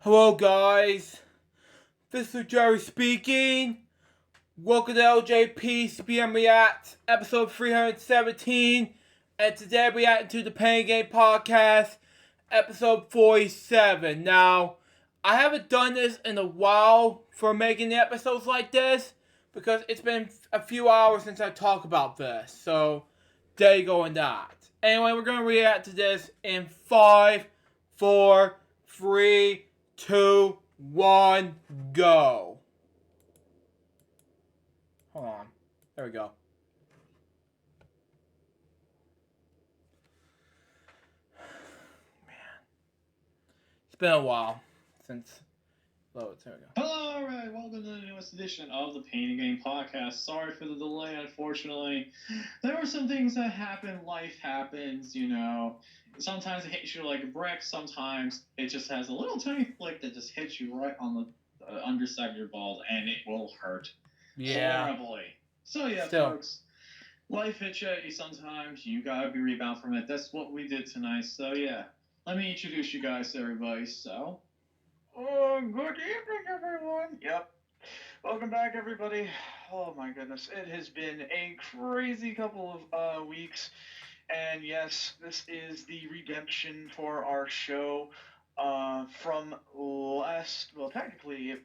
Hello guys, this is Jerry speaking. Welcome to LJPCBM React, episode 317, and today we reacting to the Pain Game Podcast, episode 47. Now, I haven't done this in a while for making episodes like this, because it's been a few hours since I talked about this, so there you go on that. Anyway, we're going to react to this in 5, 4, 3, 2, 1, go. Hold on. There we go. Man. It's been a while since loads. There we go. Hello, alright, welcome to the newest edition of the Pain and Game Podcast. Sorry for the delay, unfortunately. There were some things that happened, life happens, you know. Sometimes it hits you like a brick, sometimes it just has a little tiny flick that just hits you right on the underside of your balls, and it will hurt horribly. So yeah, folks, life hits you sometimes, you gotta be rebound from it. That's what we did tonight, so yeah. Let me introduce you guys to everybody, so... good evening, everyone. Yep. Welcome back, everybody. Oh my goodness, it has been a crazy couple of weeks, and yes, this is the redemption for our show from last. Well, technically,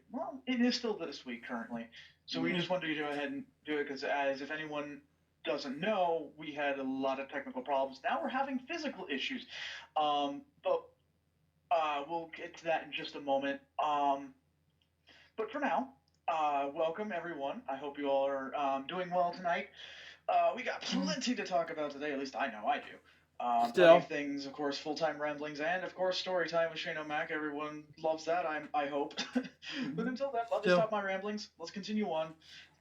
it is still this week currently. So we just wanted to go ahead and do it because, as if anyone doesn't know, we had a lot of technical problems. Now we're having physical issues, but. We'll get to that in just a moment. But for now, welcome everyone. I hope you all are doing well tonight. We got plenty to talk about today. At least I know I do. Plenty of things, of course, full-time ramblings, and of course, story time with Shane O'Mac. Everyone loves that. I hope. But until then, let me stop my ramblings. Let's continue on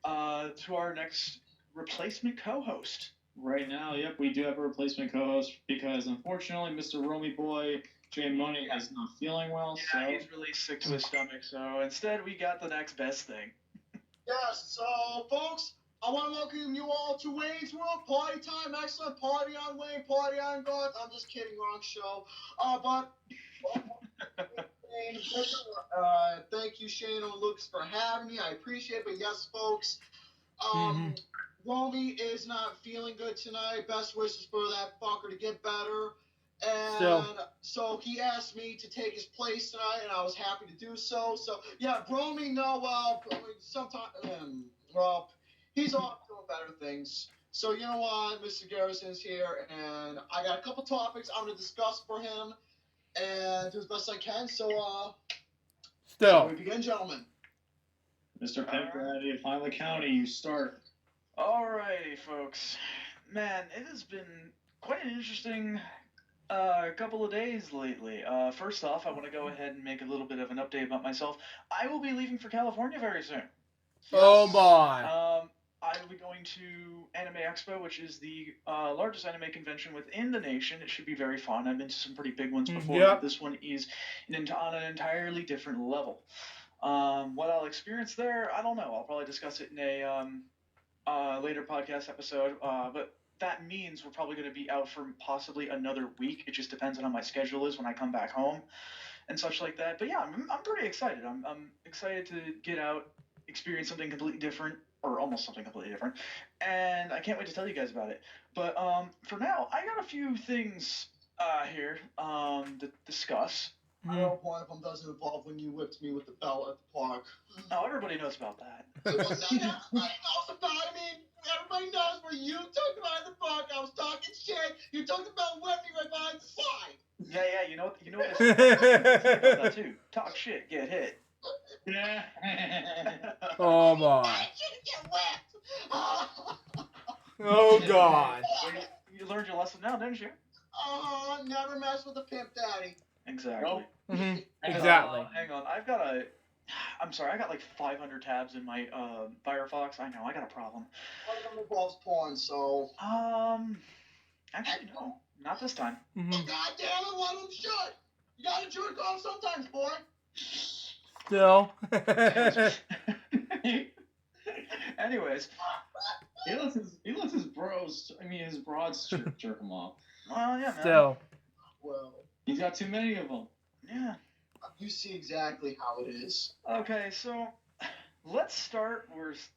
to our next replacement co-host. Right now, yep, we do have a replacement co-host because unfortunately, Mr. Romy Boy. Jay Money is not feeling well, so... Yeah, he's really sick to his stomach, so instead we got the next best thing. Yes, so, folks, I want to welcome you all to Wayne's World. Party time, excellent. Party on Wayne, party on God. I'm just kidding, wrong show. Thank you, Shane and Lucas, for having me. I appreciate it, but yes, folks, Romy is not feeling good tonight. Best wishes for that fucker to get better. And so he asked me to take his place tonight, and I was happy to do so. So, yeah, Romy, he's off doing better things. So, you know what? Mr. Garrison's here, and I got a couple topics I'm going to discuss for him and do as best I can. So, shall we begin, gentlemen? Mr. Pimp Daddy of Highland County, you start. Alrighty, folks. Man, it has been quite an interesting... a couple of days lately. First off, I want to go ahead and make a little bit of an update about myself. I will be leaving for California very soon. Oh my! I will be going to Anime Expo, which is the largest anime convention within the nation. It should be very fun. I've been to some pretty big ones before, but this one is on an entirely different level. What I'll experience there, I don't know. I'll probably discuss it in a later podcast episode, but that means we're probably going to be out for possibly another week. It just depends on how my schedule is when I come back home and such like that. But yeah, I'm pretty excited. I'm excited to get out, experience something completely different, or almost something completely different, and I can't wait to tell you guys about it. But for now, I got a few things here to discuss. I don't know if it doesn't involve when you whipped me with the belt at the park. No, everybody knows about that. Everybody knows about it. I mean, everybody knows where you talked about the park. I was talking shit. You talked about whipping me right behind the side. Yeah, you know what that too. Talk shit, get hit. Yeah. Oh my! I shouldn't get whipped. Oh God! You learned your lesson now, didn't you? Oh, never mess with a pimp daddy. Exactly. Nope. Exactly. Hang on, I'm sorry, I got like 500 tabs in my Firefox. I know, I got a problem. One of them involves porn, so... Actually, no. Not this time. Oh, God damn it, one of them should! You gotta jerk off sometimes, boy! Still. Anyways, he lets his broads jerk him off. Well, yeah, man. Still. Well... He's got too many of them. Yeah. You see exactly how it is. Okay, so let's start with.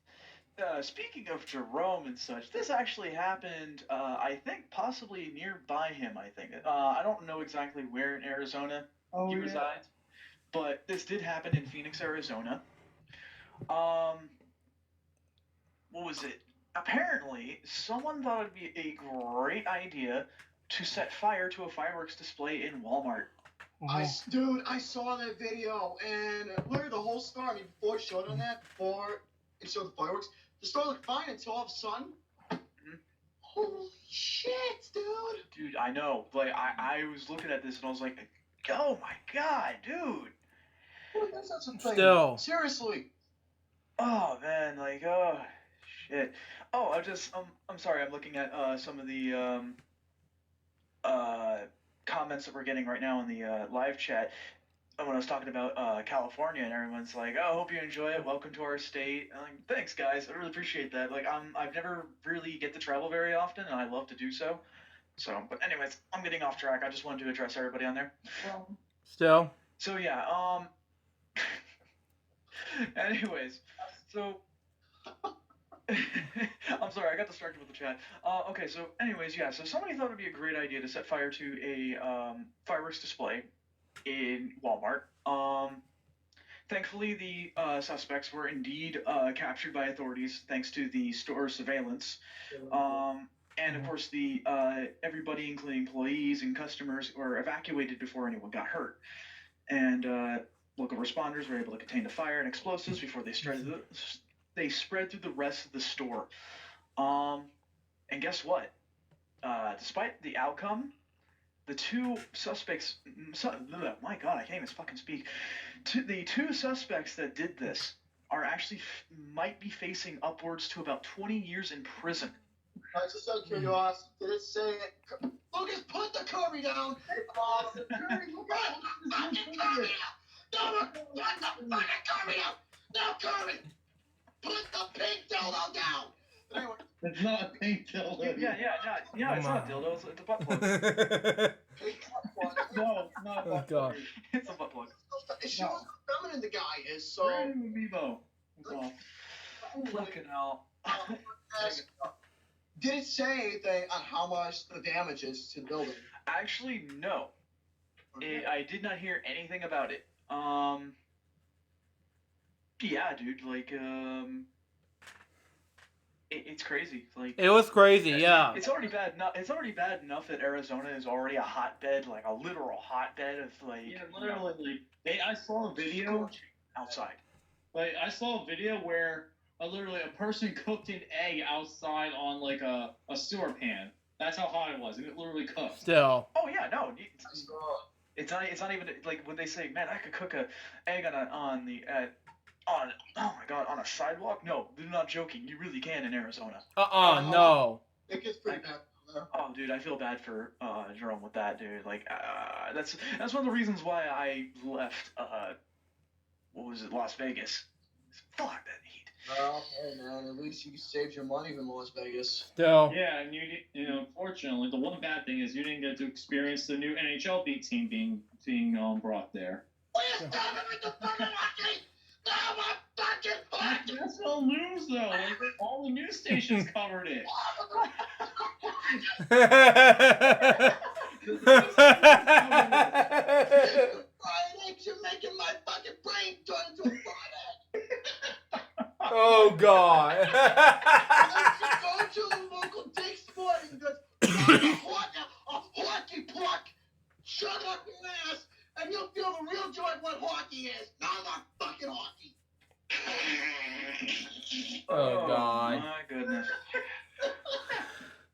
Speaking of Jerome and such, this actually happened, I think, possibly nearby him, I think. I don't know exactly where in Arizona he resides, but this did happen in Phoenix, Arizona. What was it? Apparently, someone thought it'd be a great idea to set fire to a fireworks display in Walmart. Dude, I saw that video, and literally the whole store, I mean, before it showed on that, before it showed the fireworks, the store looked fine until all of a sudden, holy shit, dude. Dude, I know. Like, I was looking at this and I was like, oh my god, dude. What is such a thing? Still. Seriously. Oh man, like, oh shit. Oh, I'm sorry. I'm looking at some of the comments that we're getting right now in the live chat. When I was talking about California, and everyone's like, "Oh, hope you enjoy it. Welcome to our state." I'm like, thanks, guys. I really appreciate that. Like, I've never really get to travel very often, and I love to do so. So, but anyways, I'm getting off track. I just wanted to address everybody on there. Still. So yeah. Anyways, so. I'm sorry, I got distracted with the chat. Okay, so anyways, yeah, so somebody thought it'd be a great idea to set fire to a fireworks display in Walmart. Thankfully, the suspects were indeed captured by authorities thanks to the store surveillance. And of course, the everybody, including employees and customers, were evacuated before anyone got hurt. And local responders were able to contain the fire and explosives before they spread through the rest of the store. And guess what? Despite the outcome, the two suspects. My God, I can't even fucking speak. The two suspects that did this are actually might be facing upwards to about 20 years in prison. Just out of curiosity, did it say it? Lucas, put the curry down! The curry, put the fucking curry down! No, put the fucking curry down! No, curry! Put the pink dildo down! Anyway. It's not a pink dildo. Yeah, it's not a dildo, it's a butt plug. Pink butt plug. No, it's not a butt plug. It's a butt plug. It shows how feminine the guy is, so... Brandon Bebo. That's all. Fucking hell. Did it say anything on how much the damage is to the building? Actually, no. I did not hear anything about it. Yeah, dude, like, it's crazy. Like, It was crazy, yeah. It's already bad. It's already bad enough that Arizona is already a hotbed, like a literal hotbed of like. Yeah, literally. I saw a video outside. Like, I saw a video where literally a person cooked an egg outside on like a sewer pan. That's how hot it was, and it literally cooked. Still. Oh yeah, no. It's not even like when they say, "Man, I could cook a egg on oh my God, on a sidewalk." No, they're not joking. You really can in Arizona. No. It gets pretty bad. Oh, dude, I feel bad for Jerome with that, dude. Like, that's one of the reasons why I left. What was it, Las Vegas? Fuck that heat. Well, hey man, at least you saved your money in Las Vegas. Still. Yeah, and you know, unfortunately, the one bad thing is you didn't get to experience the new NHL team being brought there. Will you stop it with the fucking hockey? No, my fucking hockey! That's no news though. Like, all the news stations covered it. Fried eggs, you're making my fucking brain turn into a fried egg. Oh God. Go to the local Dick's Sporting Goods, a hockey puck, shut up your ass, and you'll feel the real joy of what hockey is. Not my fucking hockey. Oh God. My goodness.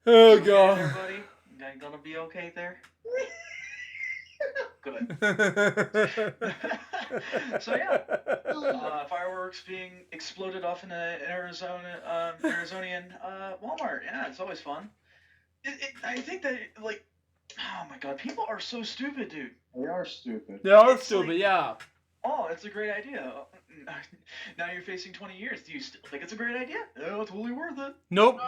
Oh Okay, God. everybody, you guys gonna be okay there? Good. So yeah, fireworks being exploded off in an Arizonian Walmart. Yeah, it's always fun. I think that like, oh my God, people are so stupid, dude. They are stupid. They are It's stupid, like- yeah. Oh, it's a great idea. now you're facing 20 years. Do you still think it's a great idea? Oh, totally worth it. Nope.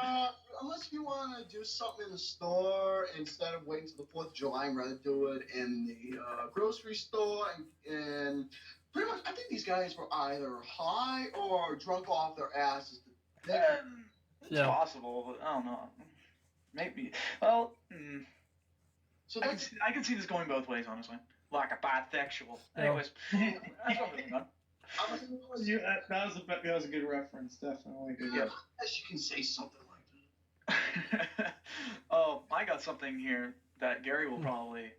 Unless you want to do something in the store instead of waiting till the 4th of July, I'd rather do it in the grocery store. And pretty much, I think these guys were either high or drunk off their asses. It's possible, but I don't know. Maybe. Well, So I can see this going both ways, honestly. Like a bisexual. Anyways, that's what we're on. That was a good reference, definitely. Yeah, I guess you can say something like that. Oh, I got something here that Gary will probably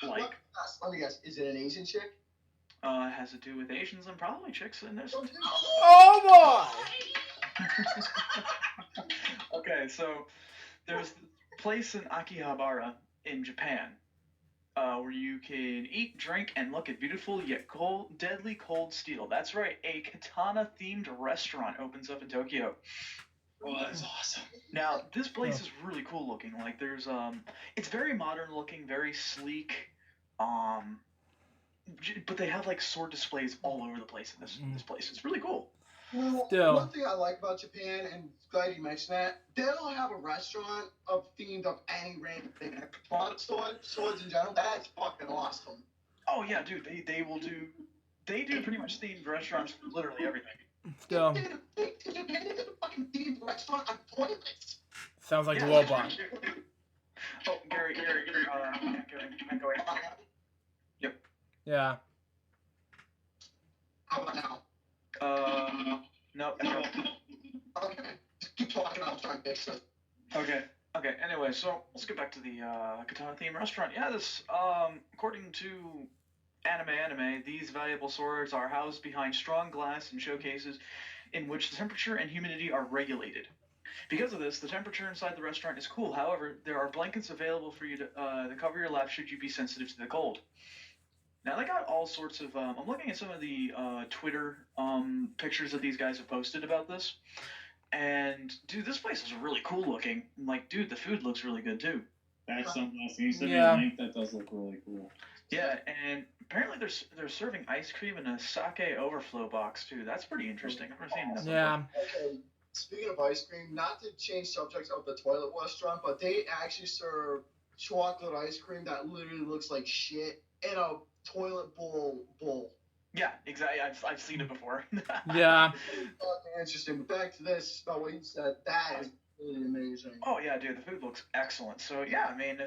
like. Let me guess. Is it an Asian chick? It has to do with Asians and probably chicks in this. Oh boy! Okay, so there's the place in Akihabara in Japan where you can eat, drink, and look at beautiful yet deadly cold steel. That's right, a katana-themed restaurant opens up in Tokyo. Oh, that's awesome. Now, this place is really cool looking. Like, there's it's very modern looking, very sleek. But they have like sword displays all over the place in this place. It's really cool. Well, one thing I like about Japan, and glad you mentioned that, they don't have a restaurant themed of any random thing. Swords in general, that's fucking awesome. Oh yeah, dude, they do pretty much themed restaurants for literally everything. Still. They did a fucking themed restaurant on toilets. Sounds like a robot. Oh, Gary, echoing. Yep. Yeah. How about now? No. Okay. Just keep talking, I'll try and fix it. Okay. Anyway, so let's get back to the katana themed restaurant. Yeah, this according to anime, these valuable swords are housed behind strong glass in showcases in which the temperature and humidity are regulated. Because of this, the temperature inside the restaurant is cool. However, there are blankets available for you to cover your lap should you be sensitive to the cold. Now, they got all sorts of... I'm looking at some of the Twitter pictures that these guys have posted about this. And, dude, this place is really cool looking. Like, dude, the food looks really good, too. That's something else. You sent me a link. That does look really cool. Yeah, and apparently they're serving ice cream in a sake overflow box, too. That's pretty interesting. I've never seen that before. Yeah. Okay, speaking of ice cream, not to change subjects of the toilet restaurant, but they actually serve chocolate ice cream that literally looks like shit in a toilet bowl. Yeah, exactly. I've seen it before. Yeah. Interesting. But back to this, about what you said, that is really amazing. Oh yeah, dude, the food looks excellent. So yeah, I mean,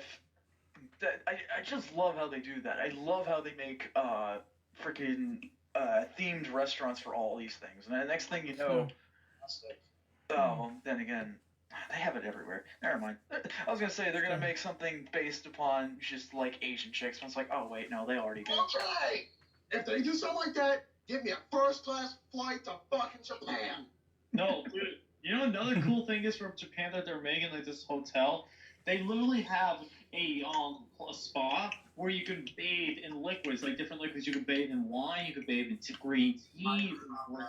I just love how they do that. I love how they make freaking themed restaurants for all these things. And the next thing you know, then again, they have it everywhere. Never mind. I was gonna say they're gonna make something based upon just like Asian chicks, but it's like, oh wait, no, they already do. That's right. If they do something like that, give me a first-class flight to fucking Japan. No, dude. You know another cool thing is from Japan that they're making, like this hotel. They literally have a spa where you can bathe in liquids, like different liquids. You can bathe in wine, you can bathe in green tea, you can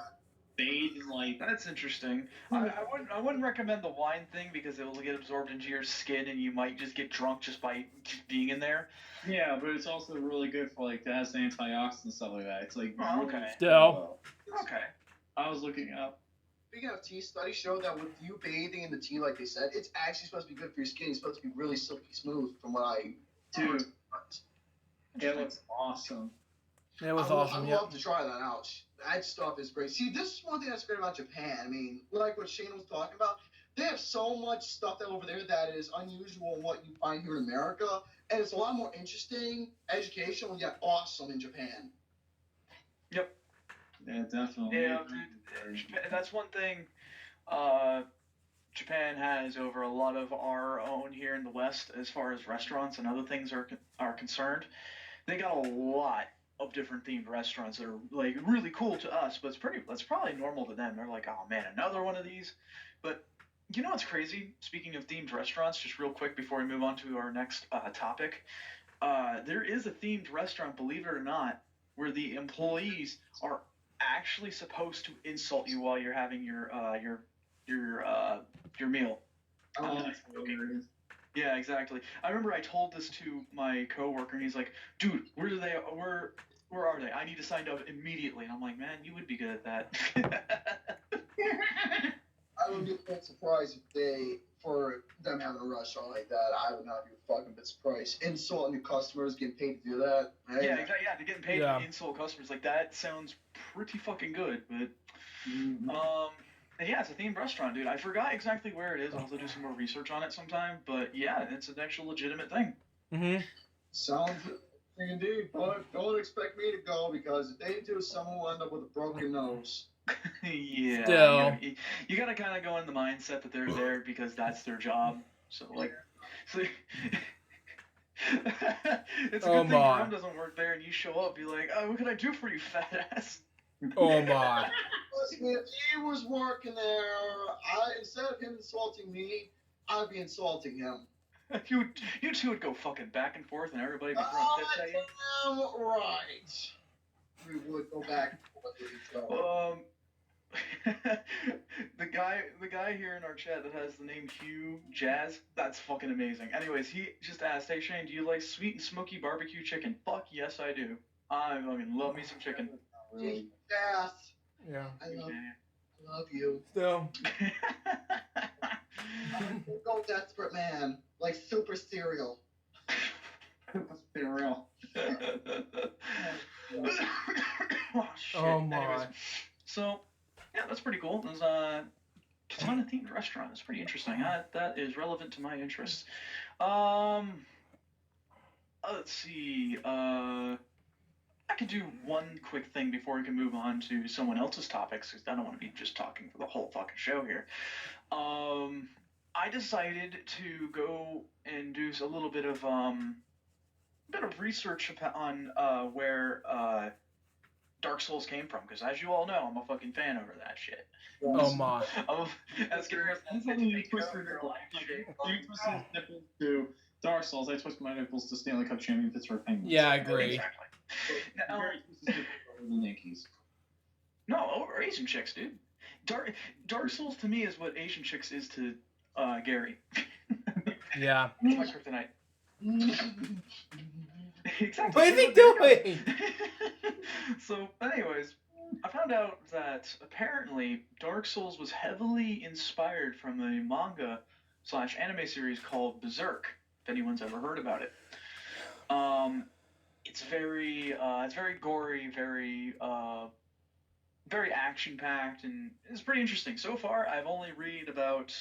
bathe in like. That's interesting. I wouldn't recommend the wine thing because it will get absorbed into your skin and you might just get drunk just by being in there. Yeah, but it's also really good for like it has antioxidants and stuff like that. It's like okay. Still. Okay. I was looking up. Speaking of tea, studies show that with you bathing in the tea, like they said, it's actually supposed to be good for your skin. It's supposed to be really silky smooth, from what I Dude, it looks awesome. It was awesome. I'd love to try that out. That stuff is great. See, this is one thing that's great about Japan. I mean, like what Shane was talking about, they have so much stuff that over there that is unusual in what you find here in America, and it's a lot more interesting, educational, yet awesome in Japan. Yep. Yeah, definitely. Yeah, dude, that's one thing Japan has over a lot of our own here in the West as far as restaurants and other things are concerned. They got a lot of different themed restaurants that are like really cool to us, but that's probably normal to them. They're like, oh man, another one of these. But you know what's crazy? Speaking of themed restaurants, just real quick before we move on to our next topic, there is a themed restaurant, believe it or not, where the employees are actually supposed to insult you while you're having your meal. Yeah, exactly. I remember I told this to my coworker, and he's like, "Dude, where Where are they? I need to sign up immediately. And I'm like, man, you would be good at that. I would be quite surprised if for them having a restaurant like that, I would not be a fucking bit surprised. Insulting the customers, getting paid to do that. Hey. Yeah, exactly. Yeah, they're getting paid to insult customers like that sounds pretty fucking good. But and yeah, it's a themed restaurant, dude. I forgot exactly where it is. I'll have to do some more research on it sometime. But yeah, it's an actual legitimate thing. Mm-hmm. Sounds indeed, but don't expect me to go because if they do, someone will end up with a broken nose. Yeah. Still. You gotta kind of go in the mindset that they're there because that's their job. So like, it's a good thing Jerome doesn't work there, and you show up, be like, oh, what can I do for you, fat ass? Oh my. Listen, if he was working there, instead of him insulting me, I'd be insulting him. You two would go fucking back and forth, and everybody would be throwing fits at you. Right. We would go back and forth with each other. The guy here in our chat that has the name Hugh Jazz, that's fucking amazing. Anyways, he just asked, hey Shane, do you like sweet and smoky barbecue chicken? Fuck yes, I do. I fucking love me some chicken. Yes. Yeah. I love you. Still. Go desperate man, like super cereal. Super cereal. Oh shit. Oh my. Anyways, so yeah, that's pretty cool. There's a ton of themed restaurants. It's pretty interesting. That is relevant to my interests. Let's see. I could do one quick thing before we can move on to someone else's topics, because I don't want to be just talking for the whole fucking show here. I decided to go and do a little bit of research on where Dark Souls came from, because as you all know, I'm a fucking fan over that shit. Oh my. That's something you twisted your life. You twisted his nipples to Dark Souls. I twisted my nipples to Stanley Cup champion Pittsburgh Penguins. Yeah, I agree. Exactly. Now, Gary twists his nipples over the Yankees. no, over Asian chicks, dude. Dark Souls to me is what Asian chicks is to Gary. Yeah. It's my kryptonite. Exactly. What is he doing? So, anyways, I found out that apparently Dark Souls was heavily inspired from a manga/anime series called Berserk, if anyone's ever heard about it. It's very gory, very action-packed, and it's pretty interesting. So far, I've only read about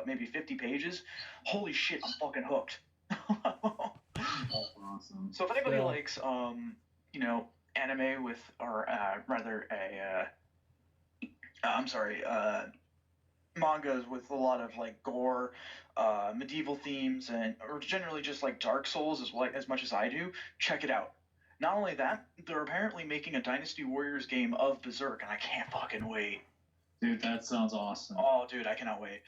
maybe 50 pages. Holy shit, I'm fucking hooked. That's awesome. So if anybody likes, anime with, or rather mangas with a lot of like gore, medieval themes, or generally just like Dark Souls as much as I do, check it out. Not only that, they're apparently making a Dynasty Warriors game of Berserk, and I can't fucking wait. Dude, that sounds awesome. Oh, dude, I cannot wait.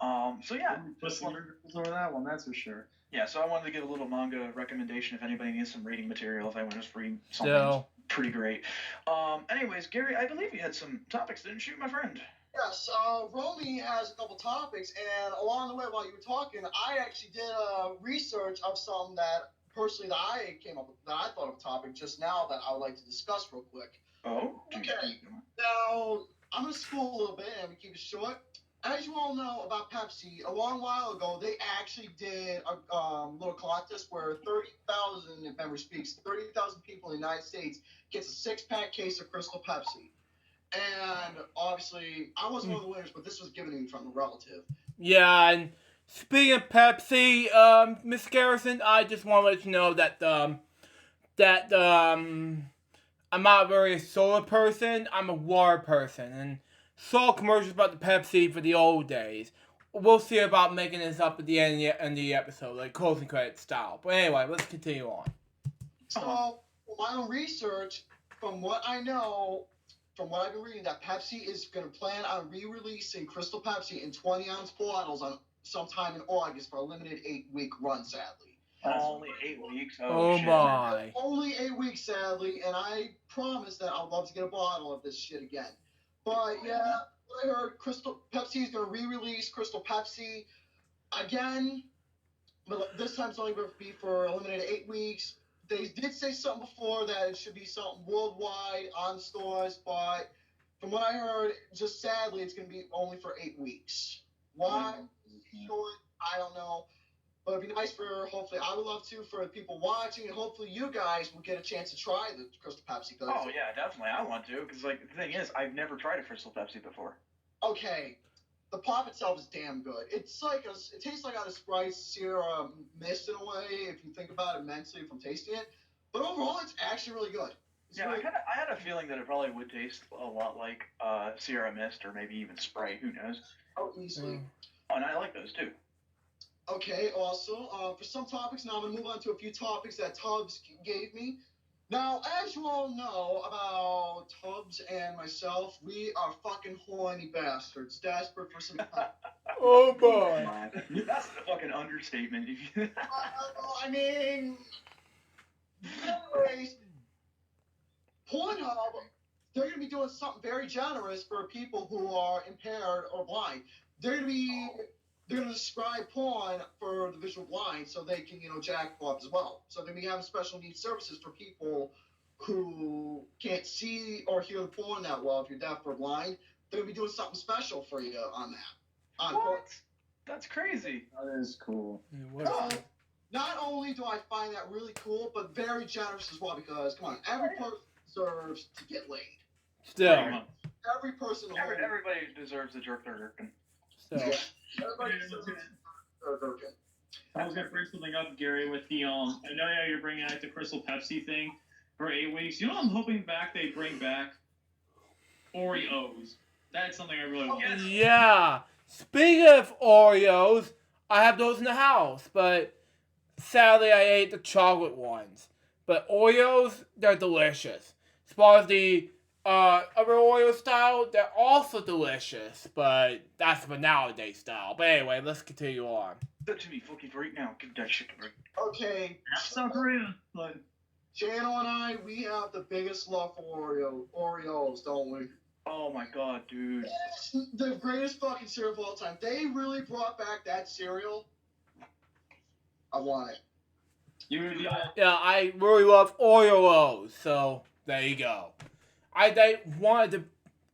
So yeah. Twisting your nipples over that one, that's for sure. Yeah, so I wanted to give a little manga recommendation if anybody needs some reading material, if I want to just read something that's pretty great. Anyways, Gary, I believe you had some topics, didn't you, my friend? Yes, Romy has a couple topics, and along the way while you were talking, I actually did research of some that personally that I came up with, that I thought of a topic just now that I would like to discuss real quick. Oh? Okay. Now, I'm going to school a little bit and we keep it short. As you all know about Pepsi, a long while ago, they actually did a little contest where 30,000, if memory speaks, 30,000 people in the United States gets a six-pack case of Crystal Pepsi. And obviously, I wasn't one of the winners, but this was given to me from a relative. Yeah, and speaking of Pepsi, Miss Garrison, I just want to let you know that I'm not very a soda person. I'm a water person, and saw commercials about the Pepsi for the old days. We'll see about making this up at the end of the episode, like closing credit style. But anyway, let's continue on. So, for my own research, from what I know, from what I've been reading, that Pepsi is going to plan on re-releasing Crystal Pepsi in 20-ounce bottles on sometime in August for a limited 8-week run, sadly. Only 8 weeks? Oh shit. my. Only 8 weeks, sadly, and I promise that I'd love to get a bottle of this shit again. But yeah, what I heard, Pepsi is going to re-release Crystal Pepsi again, but this time it's only going to be for a limited 8 weeks. they did say something before that it should be something worldwide on stores, but from what I heard, just sadly, it's going to be only for 8 weeks. Why? Short, I don't know. But it'd be nice for, hopefully, I would love to, for people watching, and hopefully you guys will get a chance to try the Crystal Pepsi. Oh yeah, definitely. I want to, because like the thing is, I've never tried a Crystal Pepsi before. Okay, the pop itself is damn good. It's like it tastes like a Sprite syrup mist in a way, if you think about it mentally from tasting it. But overall, it's actually really good. Yeah, I had a feeling that it probably would taste a lot like Sierra Mist or maybe even Sprite. Who knows? Oh, easily. Oh, and I like those too. Okay, also, for some topics, now I'm going to move on to a few topics that Tubbs gave me. Now, as you all know about Tubbs and myself, we are fucking horny bastards, desperate for some Oh boy. That's a fucking understatement. I mean, anyways, Pornhub, they're going to be doing something very generous for people who are impaired or blind. They're going to describe porn for the visual blind so they can, jack up as well. So they're going to be having special needs services for people who can't see or hear the porn that well. If you're deaf or blind, they're going to be doing something special for you on that. What? That's crazy. That is cool. Not only do I find that really cool, but very generous as well, because, come on, every person deserves to get laid. Still. Every person. Everybody deserves a jerk their gherkin. Still. Yeah. Everybody deserves their gherkin. I was gonna bring something up, Gary, with the I know you're bringing out the Crystal Pepsi thing for 8 weeks. You know, I'm hoping they bring back Oreos. That's something I really want. Yeah. Speaking of Oreos, I have those in the house, but sadly I ate the chocolate ones. But Oreos, they're delicious. As far as the other Oreo style, they're also delicious, but that's the nowadays style. But anyway, let's continue on. That to me, fucking right now. Give that shit to me. Okay. South Korea, but Channel and I, we have the biggest love for Oreos, don't we? Oh my god, dude. It's the greatest fucking cereal of all time. They really brought back that cereal. I want it. Yeah, I really love Oreos, so there you go.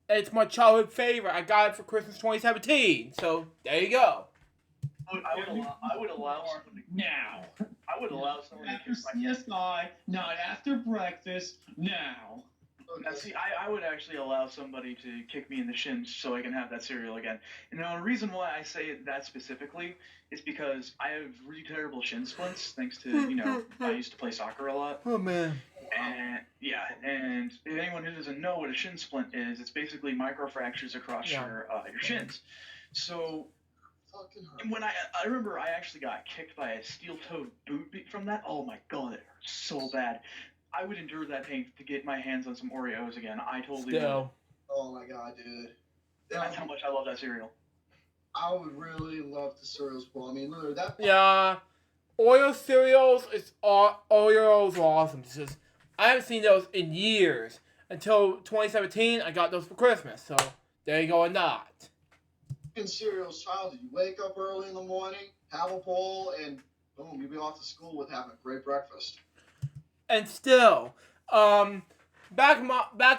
It's my childhood favorite. I got it for Christmas 2017, so there you go. I would allow someone to now. I would allow someone to After kiss my CSI, not after breakfast. Now. Now, see, I would actually allow somebody to kick me in the shins so I can have that cereal again. And the reason why I say that specifically is because I have really terrible shin splints, thanks to, I used to play soccer a lot. Oh, man. And, yeah, and if anyone who doesn't know what a shin splint is, it's basically microfractures across your shins. So, when I remember I actually got kicked by a steel-toed boot from that. Oh, my God, it hurt so bad. I would endure that pain to get my hands on some Oreos again. I totally would. Oh my god, dude. That's how much I love that cereal. I would really love the cereal as well. I mean, literally, that. Yeah. Oreo cereals, Oreos are awesome. It's just, I haven't seen those in years. Until 2017, I got those for Christmas. So, there you go, or not. In cereal's childhood, you wake up early in the morning, have a bowl, and boom, you'll be off to school with having a great breakfast. And still, back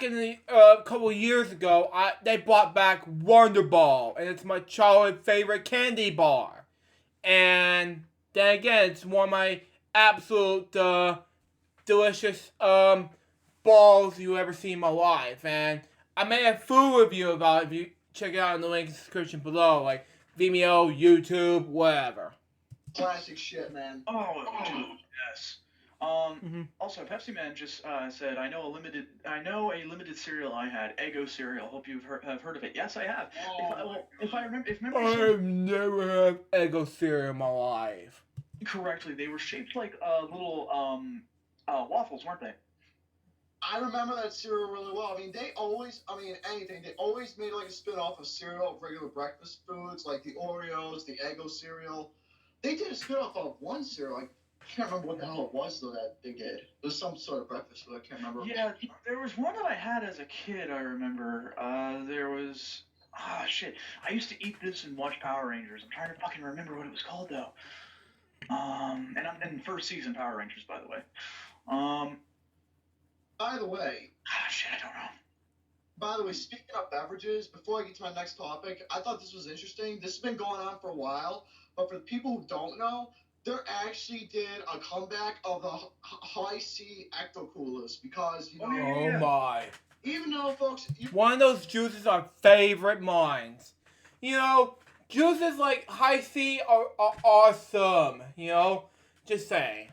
in the couple years ago, they brought back Wonder Ball, and it's my childhood favorite candy bar. And then again, it's one of my absolute delicious balls you ever see in my life. And I made a full review about it. If you check it out in the link in the description below, like Vimeo, YouTube, whatever. Classic shit, man. Oh, dude, yes. Also, Pepsi Man just said, I know a limited cereal I had, Eggo cereal. Hope you have heard of it. Yes, I have. If I've never had Eggo cereal in my life. Correctly, they were shaped like little waffles, weren't they? I remember that cereal really well. I mean, they always made like a spin-off of cereal of regular breakfast foods, like the Oreos, the Eggo cereal. They did a spin-off of one cereal, I can't remember what the hell it was, though, that they did. It was some sort of breakfast food. I can't remember. Yeah, there was one that I had as a kid, I remember. There was... Ah, shit. I used to eat this and watch Power Rangers. I'm trying to fucking remember what it was called, though. And I'm in first season Power Rangers, by the way. By the way, Shit, I don't know. By the way, speaking of beverages, before I get to my next topic, I thought this was interesting. This has been going on for a while, but for the people who don't know, there actually did a comeback of the high C ecto coolers because Oh my! even though folks, One of those juices are favorite mines. Juices like High C are awesome. Just saying.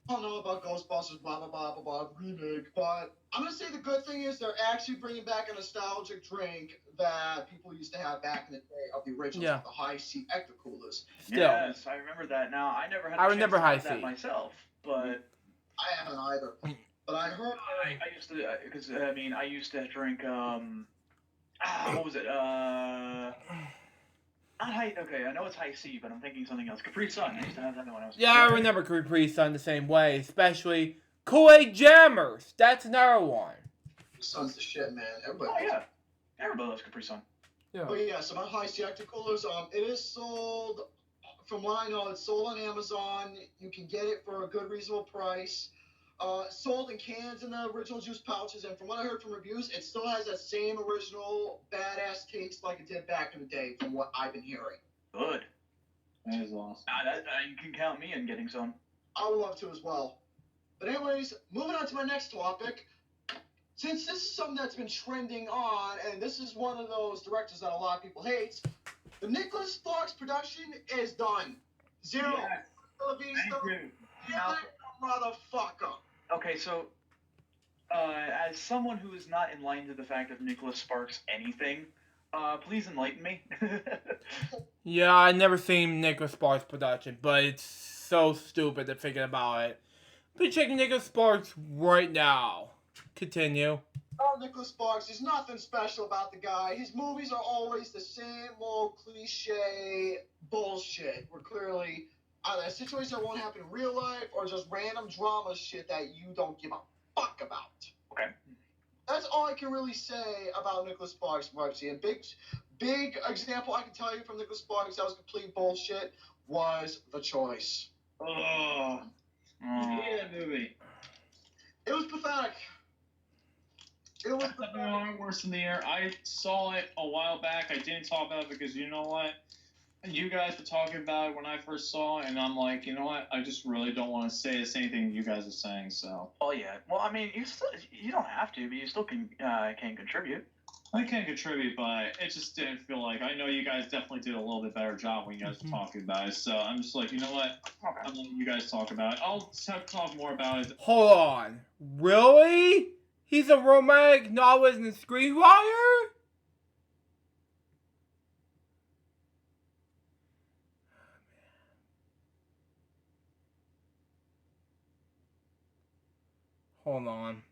I don't know about Ghostbusters, blah blah blah blah blah remake, but I'm gonna say the good thing is they're actually bringing back a nostalgic drink that people used to have back in the day of the originals, the High C ecto coolers. Still. Yes, I remember that. Now I never had a chance to have that myself, but I haven't either. But I heard I used to, because I used to drink what was it? Not high. Okay, I know it's High C, but I'm thinking something else. Capri Sun. I used to have that when I was. Yeah, I remember Capri Sun the same way, especially Kool-Aid Jammers. That's another one. Sun's the shit, man. Everybody. Oh yeah, everybody loves Capri Sun. Yeah. But yeah, so my High C ecto coolers, it is sold. From what I know, it's sold on Amazon. You can get it for a good, reasonable price. Sold in cans in the original juice pouches, and from what I heard from reviews, it still has that same original badass taste like it did back in the day, from what I've been hearing. Good. That is awesome. You can count me in getting some. I would love to as well. But anyways, moving on to my next topic. Since this is something that's been trending on, and this is one of those directors that a lot of people hate, the Nicholas Sparks production is done. Zero. Thank you. Motherfucker. Okay, so as someone who is not enlightened to the fact of Nicholas Sparks anything, please enlighten me. Yeah, I never seen Nicholas Sparks production, but it's so stupid to think about it. Be checking Nicholas Sparks right now. Continue. Oh, Nicholas Sparks, there's nothing special about the guy. His movies are always the same old cliche bullshit. Where clearly either a situation that won't happen in real life or just random drama shit that you don't give a fuck about. Okay. That's all I can really say about Nicholas Sparks' Marcy. And big example I can tell you from Nicholas Sparks that was complete bullshit was The Choice. Oh. Yeah, movie. It was pathetic. It was pathetic. Worse in the air. I saw it a while back. I didn't talk about it because you know what? You guys were talking about it when I first saw it, and I'm like, you know what? I just really don't want to say the same thing you guys are saying. So. Oh yeah. Well, I mean, you don't have to, but you still can contribute. I can contribute, but it just didn't feel like. I know you guys definitely did a little bit better job when you guys were talking about it. So I'm just like, you know what? Okay. I'm letting you guys talk about it. I'll talk more about it. Hold on. Really? He's a romantic novelist and screenwriter? Hold on.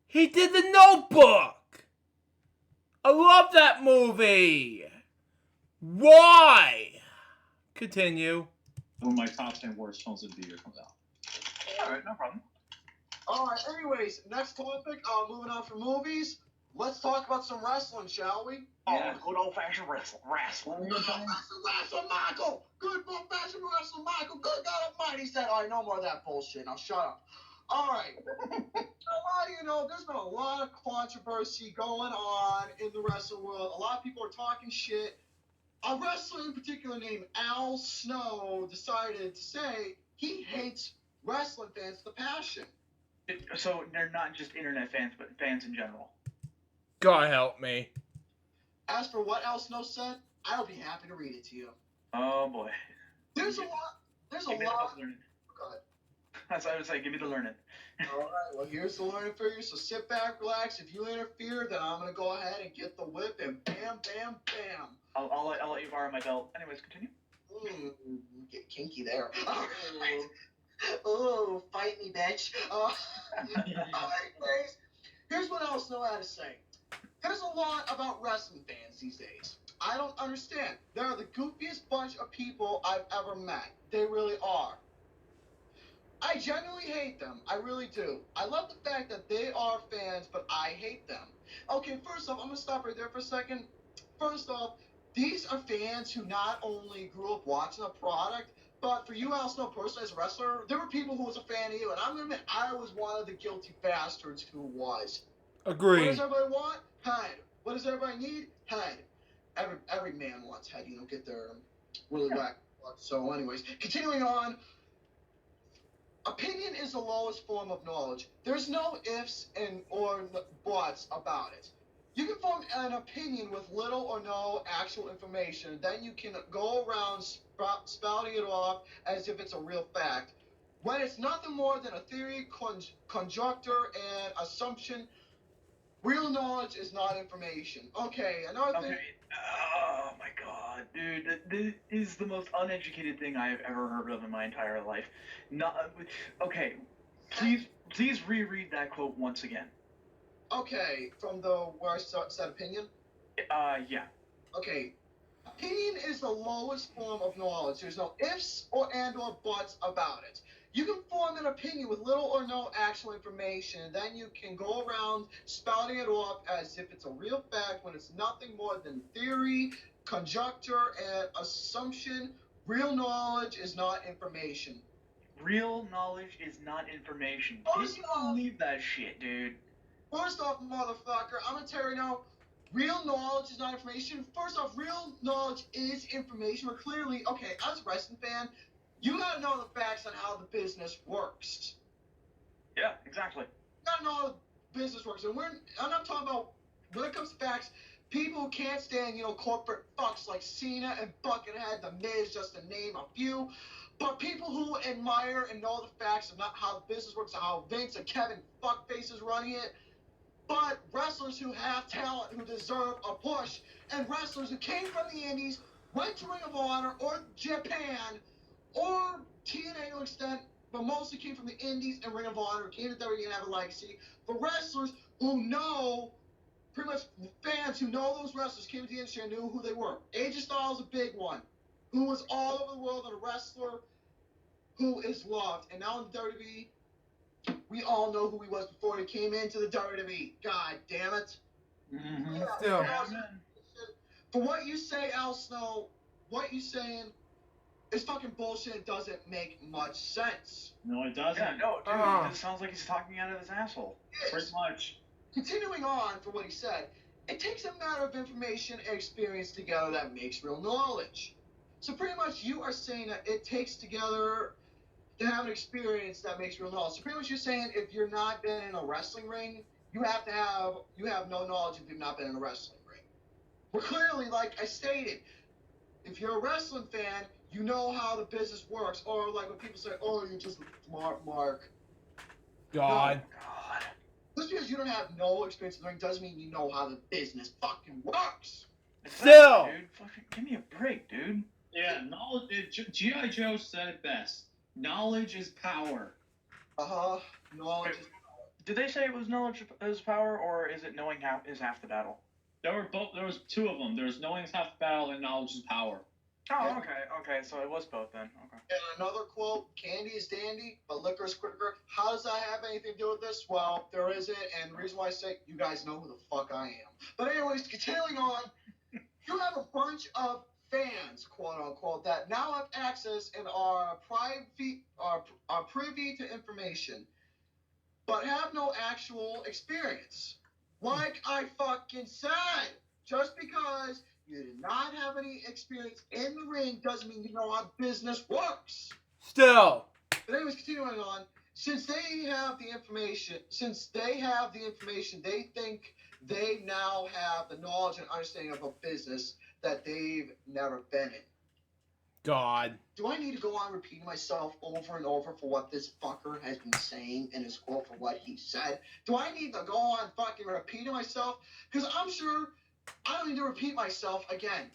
He did The Notebook! I love that movie! Why? Continue. One of my top 10 worst films of the year comes out. Alright, no problem. Alright, anyways, next topic, moving on from movies. Let's talk about some wrestling, shall we? Yeah, good old-fashioned wrestling. Wrestling, Michael! Good old-fashioned wrestling, Michael! Good God Almighty said, alright, no more of that bullshit. Now shut up. Alright. There's been a lot of controversy going on in the wrestling world. A lot of people are talking shit. A wrestler in particular named Al Snow decided to say he hates wrestling fans with a passion. So they're not just internet fans, but fans in general. God help me. As for what Al Snow said, I'll be happy to read it to you. Oh boy. There's a lot. Go ahead. That's what I would say. Give me the learning. All right. Well, here's the learning for you. So sit back, relax. If you interfere, then I'm gonna go ahead and get the whip and bam, bam, bam. I'll let you borrow my belt. Anyways, continue. Get kinky there. All right. Oh, fight me, bitch. All right, guys. Here's what Al Snow had to say. There's a lot about wrestling fans these days. I don't understand. They're the goofiest bunch of people I've ever met. They really are. I genuinely hate them. I really do. I love the fact that they are fans, but I hate them. Okay, first off, I'm going to stop right there for a second. First off, these are fans who not only grew up watching a product, But for you, Al Snow, personally, as a wrestler, there were people who was a fan of you, and I'm gonna admit, I was one of the guilty bastards who was. What Agreed. does everybody want? Head. What does everybody need? Head. Every man wants head, get their really whack. So, anyways, continuing on. Opinion is the lowest form of knowledge. There's no ifs or buts about it. You can form an opinion with little or no actual information. Then you can go around spouting it off as if it's a real fact. When it's nothing more than a theory, conjecture, and assumption, real knowledge is not information. Okay, another thing. Oh my god, dude, this is the most uneducated thing I have ever heard of in my entire life. Okay, please reread that quote once again. Okay, from where I said opinion? Yeah. Okay. Opinion is the lowest form of knowledge. There's no ifs or buts about it. You can form an opinion with little or no actual information, then you can go around spouting it off as if it's a real fact when it's nothing more than theory, conjecture, and assumption. Real knowledge is not information. Real knowledge is not information. Can you believe that shit, dude? First off, motherfucker, I'm gonna tell you right now, real knowledge is not information. First off, real knowledge is information. We're clearly, okay, as a wrestling fan, you gotta know the facts on how the business works. Yeah, exactly. You gotta know how the business works. And I'm not talking about, when it comes to facts, people who can't stand, corporate fucks like Cena and Buckethead, The Miz, just to name a few. But people who admire and know the facts of not how the business works, how Vince and Kevin fuckface is running it. But wrestlers who have talent, who deserve a push, and wrestlers who came from the Indies, went to Ring of Honor or Japan, or TNA to an extent, but mostly came from the Indies and Ring of Honor, came to WWE and have a legacy. For wrestlers who know, pretty much fans who know those wrestlers came to the industry and knew who they were. AJ Styles is a big one, who was all over the world and a wrestler who is loved. And now in the WWE, we all know who he was before he came into the WWE. God damn it. Mm-hmm. Yeah, Still. for what you say, Al Snow, what you saying is fucking bullshit. It doesn't make much sense. No, it doesn't. Yeah, no, dude, this sounds like he's talking out of his asshole. Pretty much. Continuing on for what he said, it takes a matter of information and experience together that makes real knowledge. So pretty much you are saying that it takes together to have an experience that makes real knowledge. So pretty much you're saying if you're not been in a wrestling ring, you have no knowledge if you've not been in a wrestling ring. Well, clearly, like I stated, if you're a wrestling fan, you know how the business works. Or like when people say, oh, you're just smart, Mark. God. God. Just because you don't have no experience in the ring doesn't mean you know how the business fucking works. Still. Dude, fucking give me a break, dude. Yeah, knowledge. G.I. Joe said it best. Knowledge is power. Knowledge is Did they say it was knowledge is power, or is it knowing is half the battle? There were both. There was two of them. There's knowing is half the battle and knowledge is power. Oh, Yeah. okay, so it was both then. Okay. And another quote, candy is dandy, but liquor is quicker. How does that have anything to do with this? Well, there isn't, and the reason why I say, you guys know who the fuck I am. But anyways, continuing on, you have a bunch of fans, quote unquote, that now have access and are privy to information, but have no actual experience. Like I fucking said, just because you did not have any experience in the ring doesn't mean you know how business works. Still. But anyways, continuing on, since they have the information, they think they now have the knowledge and understanding of a business that they've never been in. God. Do I need to go on repeating myself over and over for what this fucker has been saying in his quote for what he said? Do I need to go on fucking repeating myself? Because I'm sure I don't need to repeat myself again.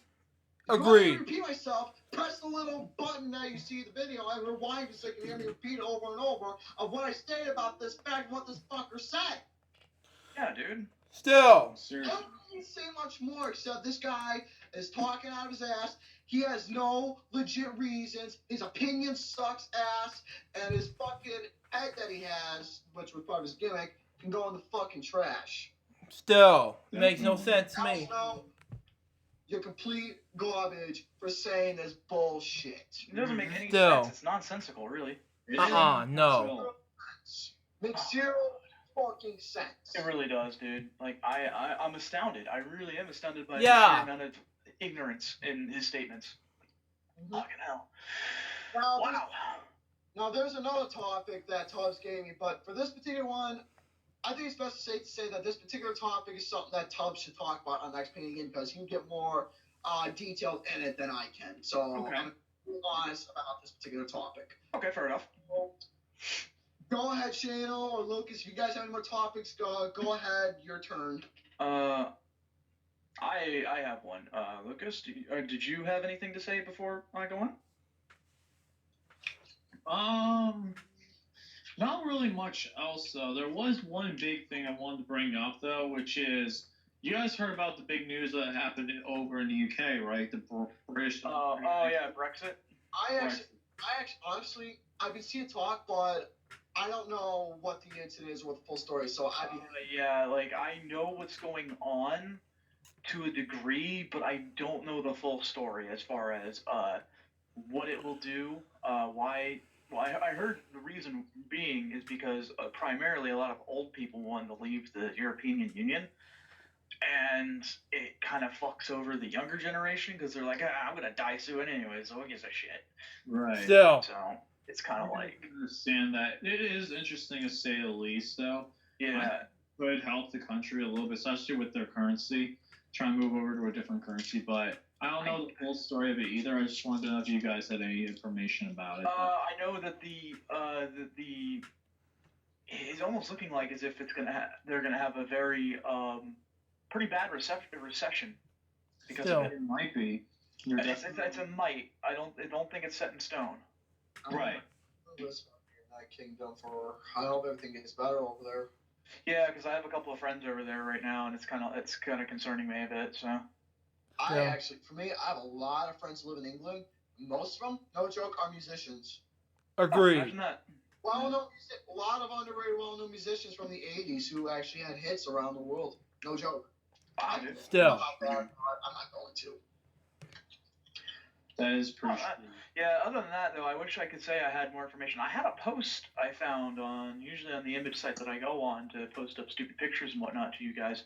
If you want me Agreed. to repeat myself, press the little button that you see the video and rewind it so you can hear me repeat it over and over of what I stated about this fact and what this fucker said. Yeah, dude. Still. I Seriously. don't need to say much more except this guy is talking out of his ass. He has no legit reasons. His opinion sucks ass, and his fucking head that he has, which was part of his gimmick, can go in the fucking trash. Still. Makes no sense to me. Also, you're complete garbage for saying this bullshit. It doesn't make any Still. sense. It's nonsensical, really. No. Makes zero fucking sense. It really does, dude. Like, I'm astounded. I really am astounded by the Yeah. sheer amount of ignorance in his statements. Mhm. Fucking hell. Now, Wow. Now, there's another topic that Tubbs gave me, but for this particular one, I think it's best to say that this particular topic is something that Tubbs should talk about on next painting because he can get more detailed in it than I can. So Okay. I'm being honest about this particular topic. Okay, fair enough. Go ahead, Shano or Lucas. If you guys have any more topics, go ahead. Your turn. I have one. Lucas, did you have anything to say before I go on? Not really much else though. There was one big thing I wanted to bring up though, which is you guys heard about the big news that happened over in the UK, right? The British. Oh yeah, Brexit. Honestly, I've been seeing talk, but I don't know what the incident is or the full story. So yeah, like I know what's going on to a degree, but I don't know the full story as far as what it will do, why. Well, I heard the reason being is because primarily a lot of old people wanted to leave the European Union, and it kind of fucks over the younger generation because they're like, I'm gonna die soon anyway, so who gives a shit? Right. Still. So it's kind of like. I understand that. It is interesting to say the least, though. Yeah. Could help the country a little bit, especially with their currency. Try and move over to a different currency, but I don't know the full story of it either. I just wanted to know if you guys had any information about it. I know that the it's almost looking like as if they're gonna have a very pretty bad recession because Still. of it. It might be. It's a might. I don't think it's set in stone. Right. This United Kingdom for I hope everything gets better over there. Yeah, because I have a couple of friends over there right now, and it's kind of concerning me a bit. So. For me, I have a lot of friends who live in England. Most of them, no joke, are musicians. Agreed. Imagine that. A lot of underrated, well-known musicians from the '80s who actually had hits around the world. No joke. Wow, dude. Still. I'm not going to. That is pretty. Yeah, other than that, though, I wish I could say I had more information. I had a post I found usually on the image site that I go on to post up stupid pictures and whatnot to you guys.